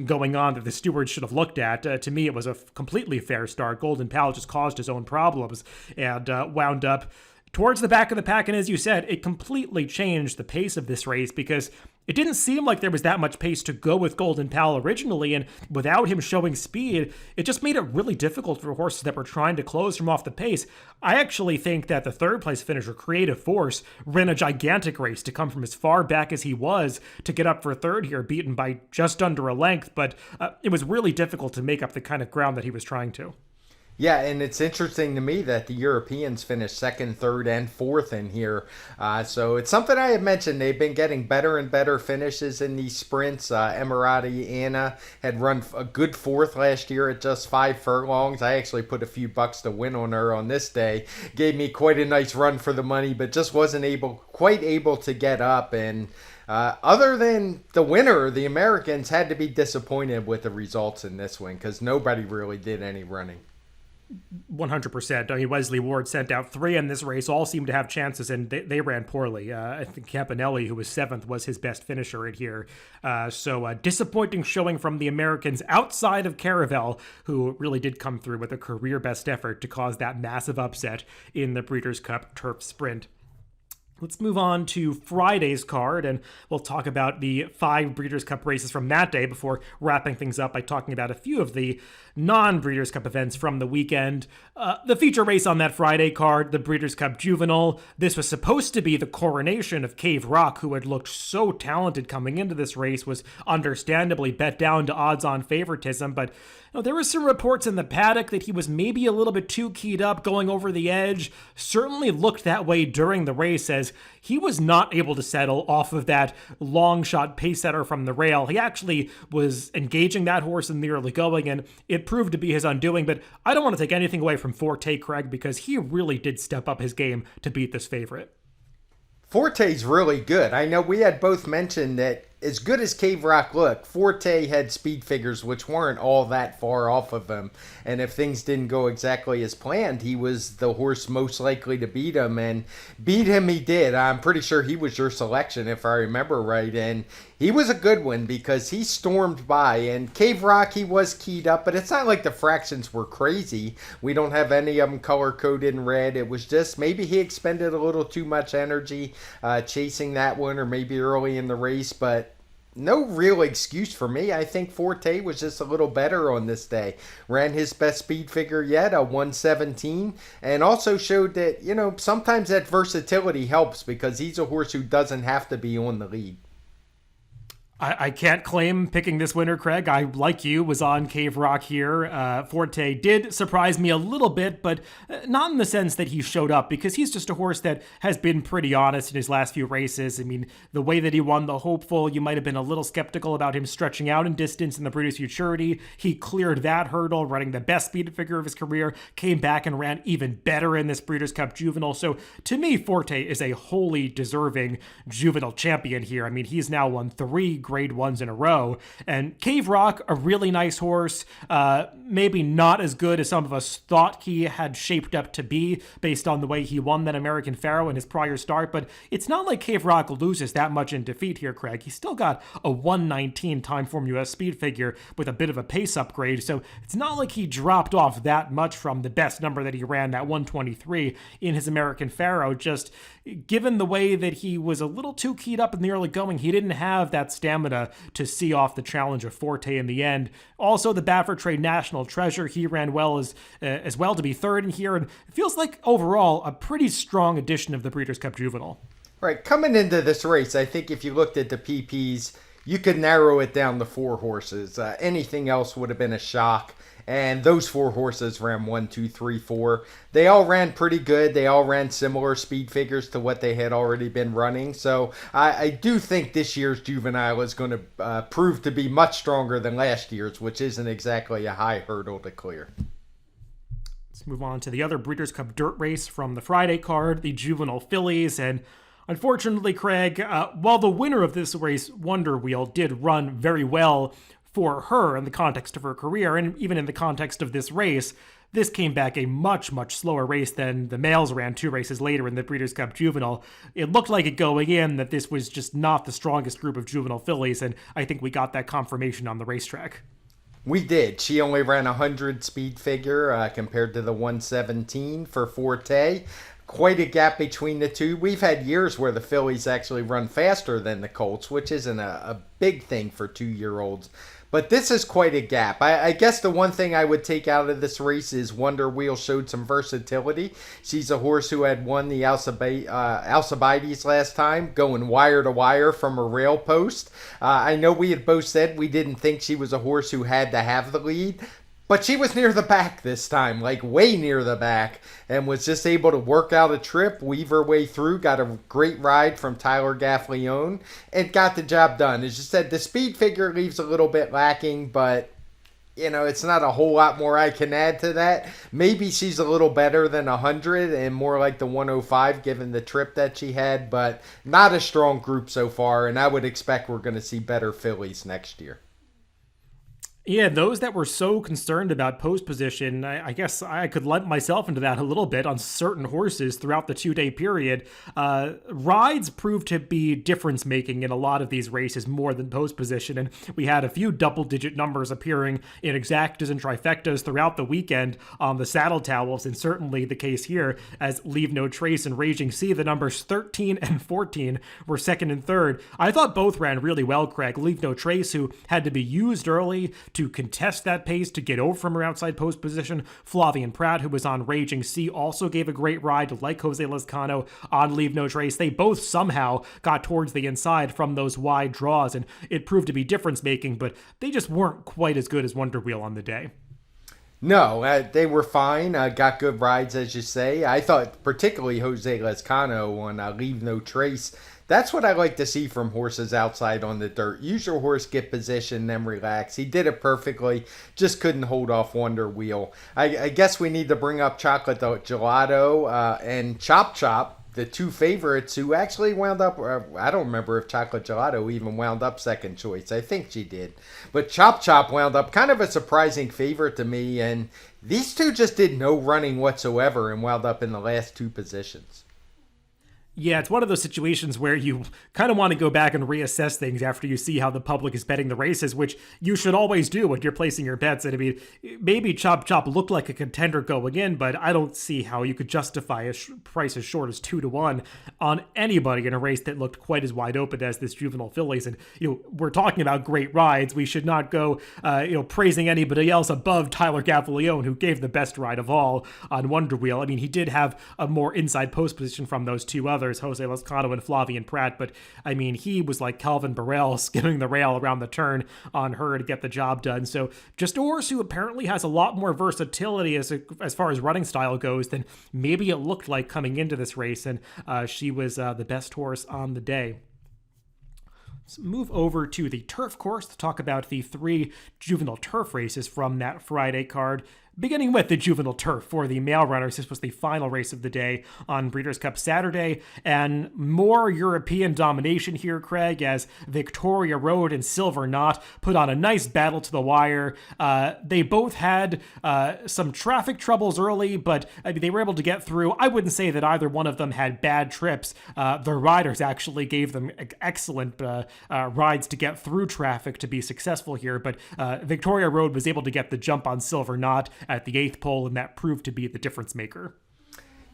going on that the stewards should have looked at. To me, it was a completely fair start. Golden Pal just caused his own problems and wound up towards the back of the pack, and as you said, it completely changed the pace of this race because it didn't seem like there was that much pace to go with Golden Pal originally, and without him showing speed, it just made it really difficult for horses that were trying to close from off the pace. I actually think that the third place finisher, Creative Force, ran a gigantic race to come from as far back as he was to get up for third here, beaten by just under a length, but it was really difficult to make up the kind of ground that he was trying to. Yeah, and it's interesting to me that the Europeans finished second, third, and fourth in here. So it's something I had mentioned. They've been getting better and better finishes in these sprints. Emirati Anna had run a good fourth last year at just 5 furlongs. I actually put a few bucks to win on her on this day. Gave me quite a nice run for the money, but just wasn't quite able to get up. And other than the winner, the Americans had to be disappointed with the results in this one because nobody really did any running. 100%. I mean, Wesley Ward sent out 3 in this race. All seemed to have chances, and they ran poorly. I think Campanelli, who was 7th, was his best finisher in here. So disappointing showing from the Americans outside of Caravel, who really did come through with a career best effort to cause that massive upset in the Breeders' Cup Turf Sprint. Let's move on to Friday's card, and we'll talk about the 5 Breeders' Cup races from that day before wrapping things up by talking about a few of the non-Breeders' Cup events from the weekend. The feature race on that Friday card, the Breeders' Cup Juvenile. This was supposed to be the coronation of Cave Rock, who had looked so talented coming into this race, was understandably bet down to odds-on favoritism, but Now, there were some reports in the paddock that he was maybe a little bit too keyed up going over the edge. Certainly looked that way during the race as he was not able to settle off of that long shot pace setter from the rail. He actually was engaging that horse in the early going, and it proved to be his undoing. But I don't want to take anything away from Forte, Craig, because he really did step up his game to beat this favorite. Forte's really good. I know we had both mentioned that as good as Cave Rock looked, Forte had speed figures which weren't all that far off of him. And if things didn't go exactly as planned, he was the horse most likely to beat him. And beat him he did. I'm pretty sure he was your selection, if I remember right. And he was a good one because he stormed by. And Cave Rock, he was keyed up, but it's not like the fractions were crazy. We don't have any of them color-coded in red. It was just maybe he expended a little too much energy chasing that one, or maybe early in the race, but no real excuse for me. I think Forte was just a little better on this day. Ran his best speed figure yet, a 117, and also showed that, sometimes that versatility helps because he's a horse who doesn't have to be on the lead. I can't claim picking this winner, Craig. I, like you, was on Cave Rock here. Forte did surprise me a little bit, but not in the sense that he showed up, because he's just a horse that has been pretty honest in his last few races. I mean, the way that he won the Hopeful, you might have been a little skeptical about him stretching out in distance in the Breeders' Futurity. He cleared that hurdle, running the best speed figure of his career, came back and ran even better in this Breeders' Cup Juvenile. So to me, Forte is a wholly deserving juvenile champion here. I mean, he's now won 3 grade ones in a row. And Cave Rock, a really nice horse, maybe not as good as some of us thought he had shaped up to be based on the way he won that American Pharaoh in his prior start, but it's not like Cave Rock loses that much in defeat here, Craig. He's still got a 119 TimeformUS speed figure with a bit of a pace upgrade, so it's not like he dropped off that much from the best number that he ran, that 123 in his American Pharaoh. Just given the way that he was a little too keyed up in the early going, he didn't have that stamina to see off the challenge of Forte in the end. Also, the Baffert Trade National Treasure, he ran well as well to be third in here, and it feels like overall a pretty strong edition of the Breeders' Cup Juvenile. Right, coming into this race, I think if you looked at the PPs, you could narrow it down to 4 horses. Anything else would have been a shock. And those 4 horses ran 1, 2, 3, 4. They all ran pretty good. They all ran similar speed figures to what they had already been running. So I do think this year's juvenile is going to prove to be much stronger than last year's, which isn't exactly a high hurdle to clear. Let's move on to the other Breeders' Cup Dirt race from the Friday card, the Juvenile Fillies. And unfortunately, Craig, while the winner of this race, Wonder Wheel, did run very well for her in the context of her career, and even in the context of this race, this came back a much, much slower race than the males ran 2 races later in the Breeders' Cup Juvenile. It looked like it going in that this was just not the strongest group of juvenile fillies, and I think we got that confirmation on the racetrack. We did. She only ran 100 speed figure compared to the 117 for Forte. Quite a gap between the two. We've had years where the fillies actually run faster than the colts, which isn't a big thing for 2-year-olds. But this is quite a gap. I guess the one thing I would take out of this race is Wonder Wheel showed some versatility. She's a horse who had won the Alcibiades last time, going wire to wire from a rail post. I know we had both said we didn't think she was a horse who had to have the lead, but she was near the back this time, like way near the back, and was just able to work out a trip, weave her way through, got a great ride from Tyler Gaffleone, and got the job done. As you said, the speed figure leaves a little bit lacking, but it's not a whole lot more I can add to that. Maybe she's a little better than 100 and more like the 105 given the trip that she had, but not a strong group so far, and I would expect we're going to see better fillies next year. Yeah, those that were so concerned about post position, I guess I could let myself into that a little bit on certain horses throughout the 2-day period. Rides proved to be difference-making in a lot of these races more than post position, and we had a few double-digit numbers appearing in exactas and trifectas throughout the weekend on the saddle towels, and certainly the case here as Leave No Trace and Raging Sea, the numbers 13 and 14 were second and third. I thought both ran really well, Craig. Leave No Trace, who had to be used early, to contest that pace, to get over from her outside post position. Flavien Prat, who was on Raging Sea, also gave a great ride, like Jose Lezcano on Leave No Trace. They both somehow got towards the inside from those wide draws, and it proved to be difference-making, but they just weren't quite as good as Wonder Wheel on the day. No, they were fine. Got good rides, as you say. I thought particularly Jose Lezcano on Leave No Trace. That's what I like to see from horses outside on the dirt. Use your horse, get position, then relax. He did it perfectly. Just couldn't hold off Wonder Wheel. I guess we need to bring up Chocolate Gelato and Chop Chop, the two favorites who actually wound up, I don't remember if Chocolate Gelato even wound up second choice. I think she did. But Chop Chop wound up kind of a surprising favorite to me, and these two just did no running whatsoever and wound up in the last two positions. Yeah, it's one of those situations where you kind of want to go back and reassess things after you see how the public is betting the races, which you should always do when you're placing your bets. And I mean, maybe Chop Chop looked like a contender going in, but I don't see how you could justify a price as short as 2-1 on anybody in a race that looked quite as wide open as this Juvenile Fillies. And, we're talking about great rides. We should not go, praising anybody else above Tyler Gaffalione, who gave the best ride of all on Wonder Wheel. I mean, he did have a more inside post position from those two others, Jose Lezcano and Flavien Prat, but I mean, he was like Calvin Burrell skimming the rail around the turn on her to get the job done. So just a horse who apparently has a lot more versatility as far as running style goes than maybe it looked like coming into this race, and she was the best horse on the day. Let's move over to the turf course to talk about the 3 juvenile turf races from that Friday card. Beginning with the juvenile turf for the male runners, this was the final race of the day on Breeders' Cup Saturday, and more European domination here, Craig, as Victoria Road and Silver Knot put on a nice battle to the wire. They both had some traffic troubles early, but I mean, they were able to get through. I wouldn't say that either one of them had bad trips. The riders actually gave them excellent rides to get through traffic to be successful here, but Victoria Road was able to get the jump on Silver Knot at the 8th pole, and that proved to be the difference maker.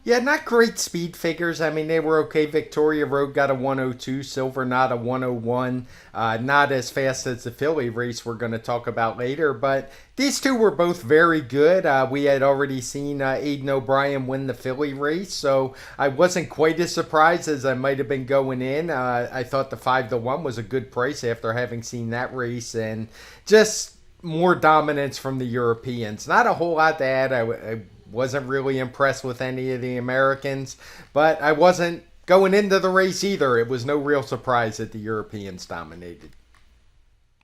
Yeah, not great speed figures. I mean, they were okay. Victoria Road got a 102, Silver Knot a 101. Not as fast as the Philly race we're going to talk about later, but these two were both very good. We had already seen Aidan O'Brien win the Philly race, so I wasn't quite as surprised as I might have been going in. I thought the 5-1 was a good price after having seen that race, and just more dominance from the Europeans. Not a whole lot to add. I wasn't really impressed with any of the Americans, but I wasn't going into the race either. It was no real surprise that the Europeans dominated.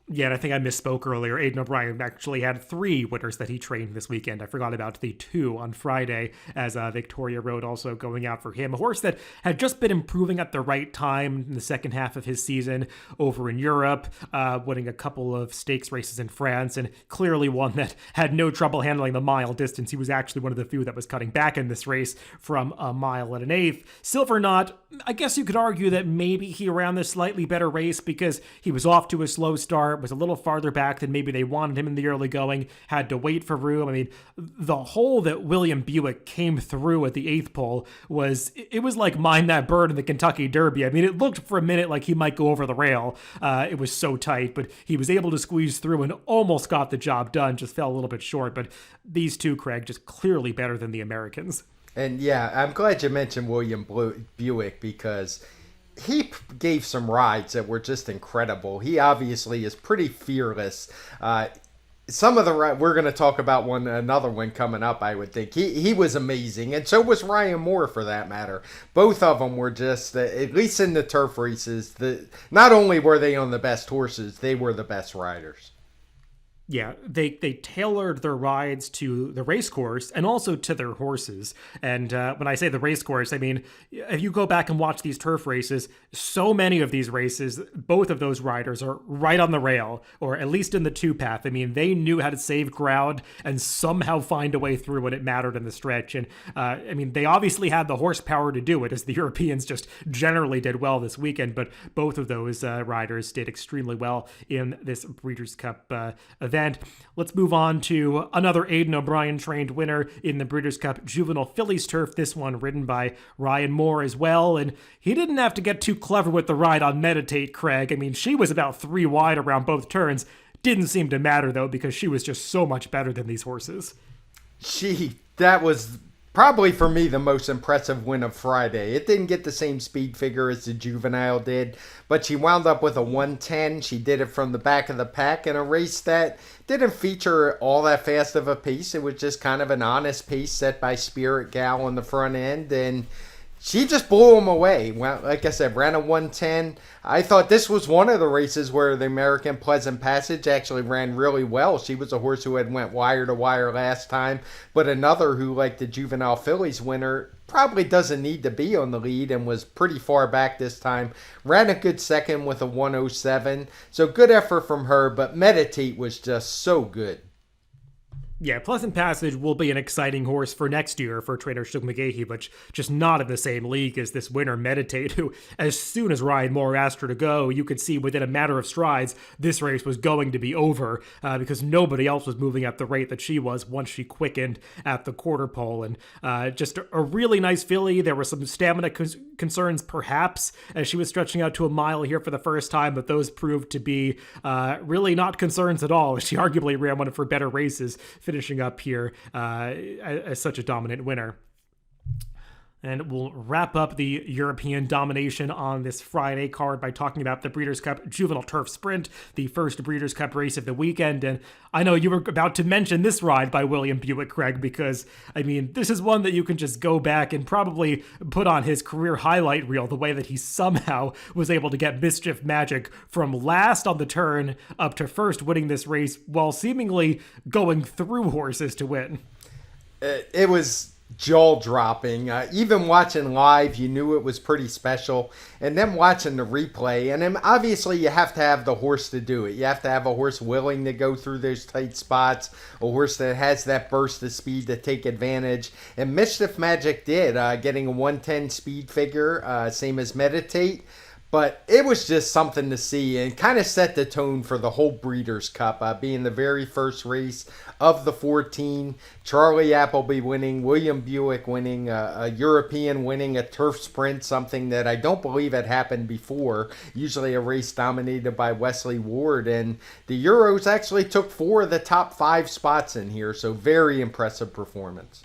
Yeah, and I think I misspoke earlier. Aidan O'Brien actually had 3 winners that he trained this weekend. I forgot about the 2 on Friday, as Victoria Road also going out for him. A horse that had just been improving at the right time in the second half of his season over in Europe, winning a couple of stakes races in France, and clearly one that had no trouble handling the mile distance. He was actually one of the few that was cutting back in this race from a mile and an eighth. Silver Knot, I guess you could argue that maybe he ran this slightly better race because he was off to a slow start, was a little farther back than maybe they wanted him in the early going, had to wait for room. I mean, the hole that William Buick came through at the 8th pole was like Mind That Bird in the Kentucky Derby. I mean, it looked for a minute like he might go over the rail. It was so tight, but he was able to squeeze through and almost got the job done, just fell a little bit short. But these two, Craig, just clearly better than the Americans. And yeah, I'm glad you mentioned William Buick, because he gave some rides that were just incredible. He obviously is pretty fearless. Some of the we're going to talk about another one coming up, I would think. He was amazing, and so was Ryan Moore for that matter. Both of them were just, at least in the turf races, not only were they on the best horses, they were the best riders. Yeah, they tailored their rides to the race course and also to their horses. And when I say the race course, I mean, if you go back and watch these turf races, so many of these races, both of those riders are right on the rail, or at least in the 2-path. I mean, they knew how to save ground and somehow find a way through when it mattered in the stretch. And I mean, they obviously had the horsepower to do it, as the Europeans just generally did well this weekend. But both of those riders did extremely well in this Breeders' Cup event. Let's move on to another Aidan O'Brien trained winner in the Breeders' Cup Juvenile Fillies Turf, this one ridden by Ryan Moore as well, and he didn't have to get too clever with the ride on Meditate, Craig. I mean, she was about 3 wide around both turns. didn't seem to matter, though, because she was just so much better than these horses. That was probably for me the most impressive win of Friday. It didn't get the same speed figure as the Juvenile did, but she wound up with a 110. She did it from the back of the pack in a race that didn't feature all that fast of a pace. It was just kind of an honest pace set by Spirit Gal on the front end, and she just blew him away. Well, like I said, ran a 110. I thought this was one of the races where the American Pleasant Passage actually ran really well. She was a horse who had went wire to wire last time, but another who, like the Juvenile Fillies winner, probably doesn't need to be on the lead and was pretty far back this time. Ran a good second with a 107. So good effort from her, but Meditate was just so good. Yeah, Pleasant Passage will be an exciting horse for next year for trainer Shug McGahee, but just not in the same league as this winner, Meditate, who, as soon as Ryan Moore asked her to go, you could see within a matter of strides this race was going to be over because nobody else was moving at the rate that she was once she quickened at the quarter pole. And just a really nice filly. There were some stamina concerns, perhaps, as she was stretching out to a mile here for the first time, but those proved to be really not concerns at all. She arguably ran one of her better races, finishing up here as such a dominant winner. And we'll wrap up the European domination on this Friday card by talking about the Breeders' Cup Juvenile Turf Sprint, the first Breeders' Cup race of the weekend. And I know you were about to mention this ride by William Buick, Craig, because, I mean, this is one that you can just go back and probably put on his career highlight reel, the way that he somehow was able to get Mischief Magic from last on the turn up to first, winning this race while seemingly going through horses to win. It was jaw-dropping. Even watching live, you knew it was pretty special. And then watching the replay, and then obviously you have to have the horse to do it. You have to have a horse willing to go through those tight spots, a horse that has that burst of speed to take advantage. And Mischief Magic did, getting a 110 speed figure, same as Meditate. But it was just something to see and kind of set the tone for the whole Breeders' Cup, being the very first race of the 14. Charlie Appleby winning, William Buick winning, a European winning a turf sprint, something that I don't believe had happened before. Usually a race dominated by Wesley Ward. And the Euros actually took 4 of the top 5 spots in here, so very impressive performance.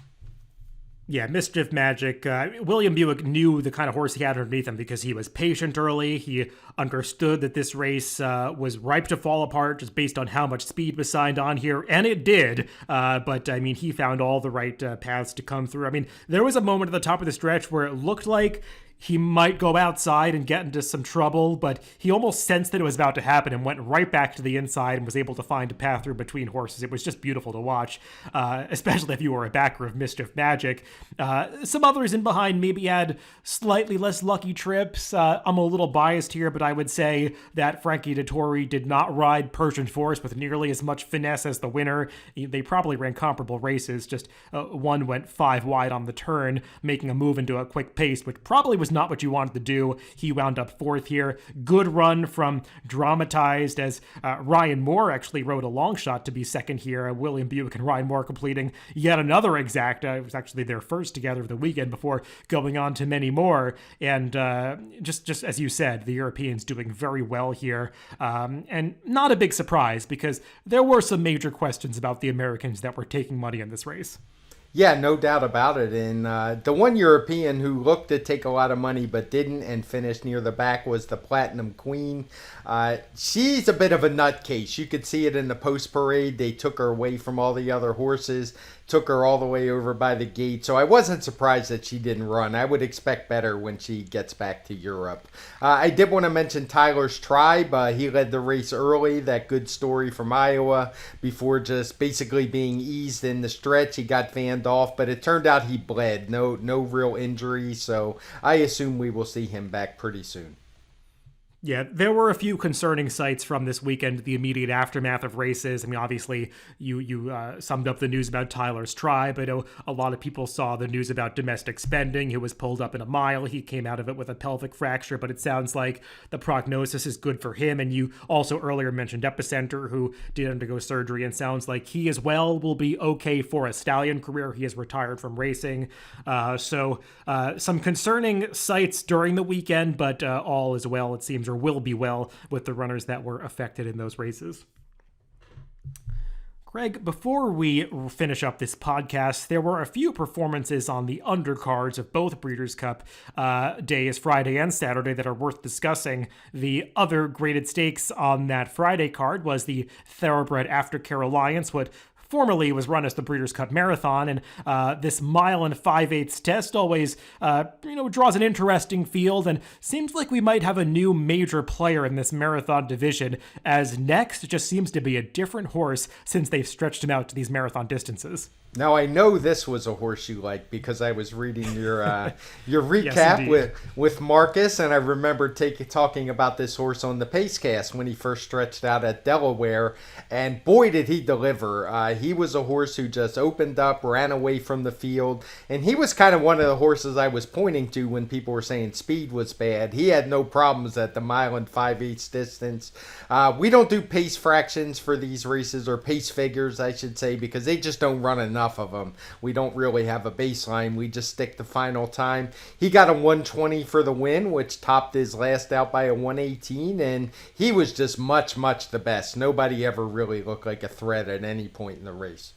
Yeah, Mischief Magic. William Buick knew the kind of horse he had underneath him because he was patient early. He understood that this race was ripe to fall apart just based on how much speed was signed on here, and it did. But, I mean, he found all the right paths to come through. I mean, there was a moment at the top of the stretch where it looked like he might go outside and get into some trouble, but he almost sensed that it was about to happen and went right back to the inside and was able to find a path through between horses. It was just beautiful to watch, especially if you were a backer of Mischief Magic. Some others in behind maybe had slightly less lucky trips. I'm a little biased here, but I would say that Frankie Dettori did not ride Persian Force with nearly as much finesse as the winner. They probably ran comparable races, just one went 5 wide on the turn, making a move into a quick pace, which probably was not what you wanted to do. He wound up 4th here. Good run from Dramatized, as Ryan Moore actually rode a long shot to be 2nd here. William Buick and Ryan Moore completing yet another exacta. It was actually their first together of the weekend before going on to many more. And just as you said, the Europeans doing very well here. And not a big surprise because there were some major questions about the Americans that were taking money in this race. Yeah, no doubt about it. And the one European who looked to take a lot of money but didn't and finished near the back was the Platinum Queen. She's a bit of a nutcase. You could see it in the post parade. They took her away from all the other horses, took her all the way over by the gate. So I wasn't surprised that she didn't run. I would expect better when she gets back to Europe. I did want to mention Tyler's Tribe. He led the race early, that good story from Iowa, before just basically being eased in the stretch. He got fanned off, but it turned out he bled. No real injury, so I assume we will see him back pretty soon. Yeah, there were a few concerning sights from this weekend, the immediate aftermath of races. I mean, obviously, you summed up the news about Tyler's Tribe. I know a lot of people saw the news about Domestic Spending, who was pulled up in a mile. He came out of it with a pelvic fracture, but it sounds like the prognosis is good for him. And you also earlier mentioned Epicenter, who did undergo surgery, and sounds like he as well will be okay for a stallion career. He has retired from racing. So some concerning sights during the weekend, but all is well, it seems, or will be well with the runners that were affected in those races. Craig, before we finish up this podcast, there were a few performances on the undercards of both Breeders' Cup days, Friday and Saturday, that are worth discussing. The other graded stakes on that Friday card was the Thoroughbred Aftercare Alliance, what formerly was run as the Breeders' Cup Marathon, and this mile and 5/8 test always, draws an interesting field, and seems like we might have a new major player in this marathon division, as next just seems to be a different horse since they've stretched him out to these marathon distances. Now, I know this was a horse you liked because I was reading your recap Yes, with Marcus, and I remember talking about this horse on the Pacecast when he first stretched out at Delaware, and boy, did he deliver. He was a horse who just opened up, ran away from the field, and he was kind of one of the horses I was pointing to when people were saying speed was bad. He had no problems at the mile and 5/8 distance. We don't do pace fractions for these races, or pace figures, I should say, because they just don't run enough of them. We don't really have a baseline. We just stick the final time. He got a 120 for the win, which topped his last out by a 118, and he was just much the best. Nobody ever really looked like a threat at any point in the race.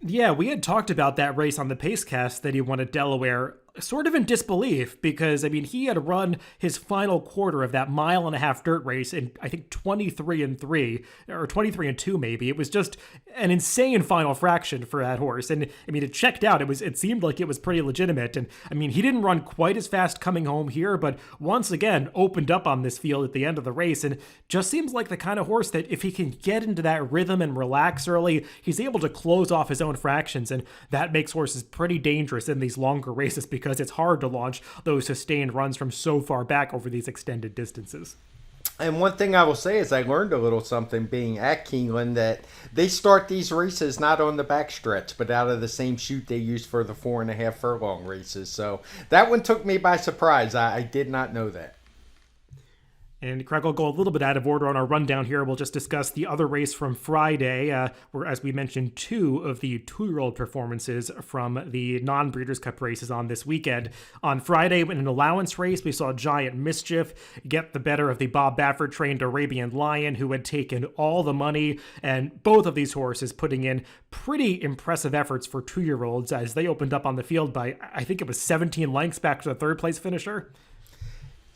Yeah, we had talked about that race on the Pacecast that he won at Delaware, sort of in disbelief, because, he had run his final quarter of that mile and a half dirt race in, I think, 23-3, or 23-2 maybe. It was just an insane final fraction for that horse. And, it checked out. It seemed like it was pretty legitimate. And, he didn't run quite as fast coming home here, but once again, opened up on this field at the end of the race, and just seems like the kind of horse that if he can get into that rhythm and relax early, he's able to close off his own fractions, and that makes horses pretty dangerous in these longer races, because it's hard to launch those sustained runs from so far back over these extended distances. And one thing I will say is I learned a little something being at Keeneland, that they start these races not on the backstretch, but out of the same chute they use for the 4.5 furlong races. So that one took me by surprise. I did not know that. And Craig, I'll go a little bit out of order on our rundown here. We'll just discuss the other race from Friday, where, as we mentioned, 2 of the 2-year-old performances from the non-Breeders' Cup races on this weekend. On Friday, in an allowance race, we saw Giant Mischief get the better of the Bob Baffert-trained Arabian Lion, who had taken all the money, and both of these horses putting in pretty impressive efforts for 2-year-olds as they opened up on the field by, I think it was 17 lengths back to the third-place finisher.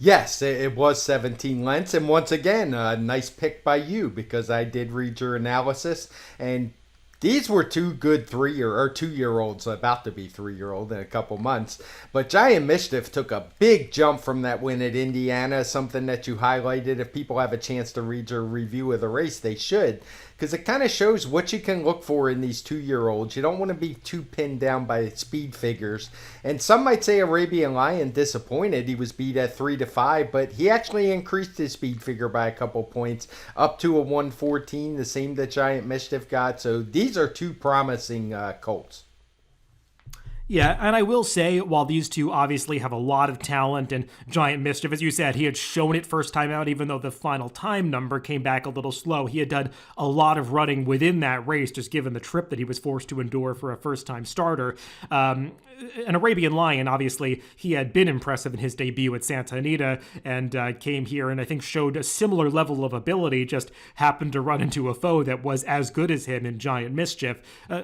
Yes, it was 17 lengths, and once again, a nice pick by you, because I did read your analysis, and these were 2 good 2-year-olds, about to be 3-year-old in a couple months. But Giant Mischief took a big jump from that win at Indiana, something that you highlighted. If people have a chance to read your review of the race, they should, because it kind of shows what you can look for in these 2-year-olds. You don't want to be too pinned down by speed figures. And some might say Arabian Lion disappointed. He was beat at 3-5, but he actually increased his speed figure by a couple points, up to a 114, the same that Giant Mischief got. So these are 2 promising colts. Yeah, and I will say, while these 2 obviously have a lot of talent, and Giant Mischief, as you said, he had shown it first time out, even though the final time number came back a little slow. He had done a lot of running within that race, just given the trip that he was forced to endure for a first-time starter. An Arabian Lion, obviously, he had been impressive in his debut at Santa Anita, and came here and I think showed a similar level of ability, just happened to run into a foe that was as good as him in Giant Mischief.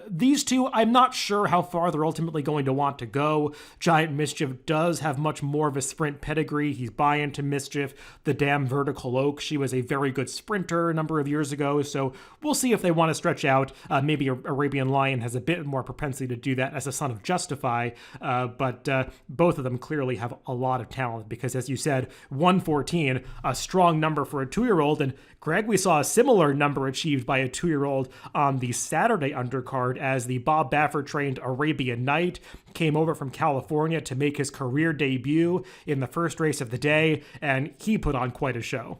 These 2, I'm not sure how far they're ultimately going to want to go. Giant Mischief does have much more of a sprint pedigree. He's by into Mischief, the damn Vertical Oak. She was a very good sprinter a number of years ago, so we'll see if they want to stretch out. Maybe Arabian Lion has a bit more propensity to do that as a son of Justify, but both of them clearly have a lot of talent, because, as you said, 114, a strong number for a 2-year-old, and Greg, we saw a similar number achieved by a 2-year-old on the Saturday undercard as the Bob Baffert-trained Arabian Knight came over from California to make his career debut in the first race of the day, and he put on quite a show.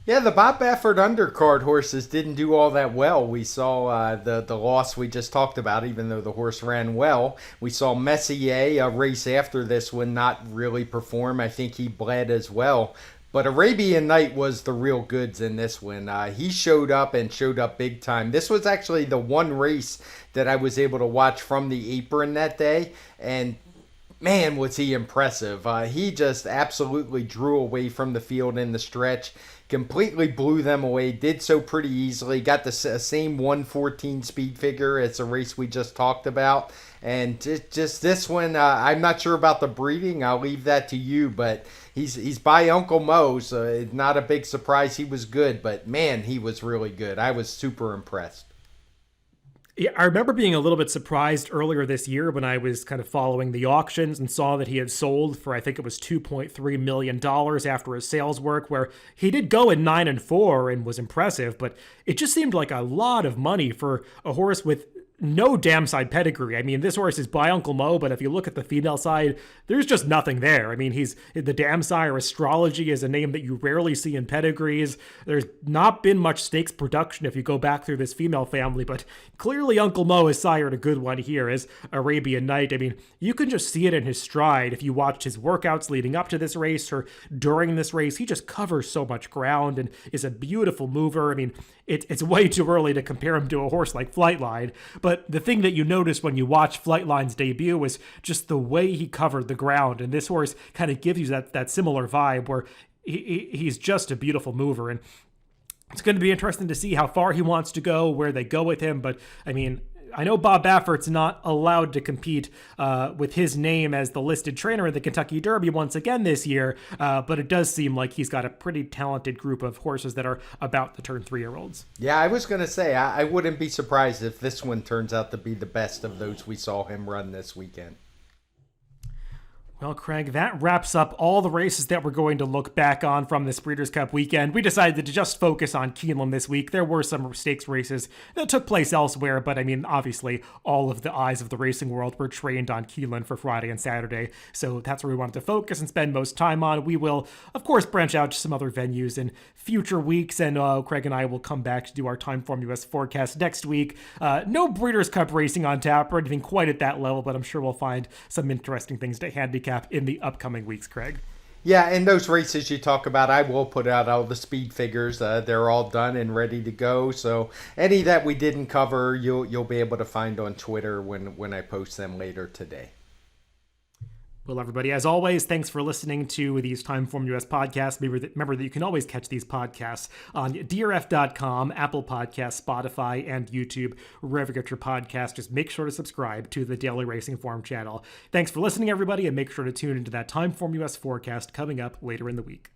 Yeah, the Bob Baffert undercard horses didn't do all that well. We saw the loss we just talked about, even though the horse ran well. We saw Messier, a race after this one, not really perform. I think he bled as well. But Arabian Knight was the real goods in this one. He showed up big time. This was actually the one race that I was able to watch from the apron that day. And man, was he impressive. He just absolutely drew away from the field in the stretch, completely blew them away, did so pretty easily, got the same 114 speed figure as the race we just talked about. And just this one, I'm not sure about the breeding. I'll leave that to you, but he's by Uncle Mo, so it's not a big surprise he was good, but man, he was really good. I was super impressed. Yeah, I remember being a little bit surprised earlier this year when I was kind of following the auctions and saw that he had sold for, I think it was $2.3 million after his sales work, where he did go in 9-4 and was impressive, but it just seemed like a lot of money for a horse with no damn side pedigree. I mean, this horse is by Uncle Mo, but if you look at the female side, there's just nothing there. I mean, he's the dam sire. Astrology is a name that you rarely see in pedigrees. There's not been much stakes production if you go back through this female family, but clearly Uncle Mo has sired a good one here as Arabian Night. I mean, you can just see it in his stride. If you watched his workouts leading up to this race or during this race, he just covers so much ground and is a beautiful mover. I mean, it's way too early to compare him to a horse like Flightline, but the thing that you notice when you watch Flightline's debut is just the way he covered the ground, and this horse kind of gives you that similar vibe where he's just a beautiful mover, and it's going to be interesting to see how far he wants to go, where they go with him. But I mean, I know Bob Baffert's not allowed to compete with his name as the listed trainer in the Kentucky Derby once again this year, but it does seem like he's got a pretty talented group of horses that are about to turn 3-year-olds. Yeah, I was going to say, I wouldn't be surprised if this one turns out to be the best of those we saw him run this weekend. Well, Craig, that wraps up all the races that we're going to look back on from this Breeders' Cup weekend. We decided to just focus on Keeneland this week. There were some stakes races that took place elsewhere, but I mean, obviously, all of the eyes of the racing world were trained on Keeneland for Friday and Saturday, so that's where we wanted to focus and spend most time on. We will, of course, branch out to some other venues in future weeks, and Craig and I will come back to do our TimeformUS forecast next week. No Breeders' Cup racing on tap or anything quite at that level, but I'm sure we'll find some interesting things to handicap in the upcoming weeks, Craig. Yeah, and those races you talk about, I will put out all the speed figures. They're all done and ready to go. So any that we didn't cover, you'll be able to find on Twitter when I post them later today. Well, everybody, as always, thanks for listening to these TimeformUS podcasts. Remember that you can always catch these podcasts on DRF.com, Apple Podcasts, Spotify, and YouTube. Wherever you get your podcast, just make sure to subscribe to the Daily Racing Form channel. Thanks for listening, everybody, and make sure to tune into that TimeformUS forecast coming up later in the week.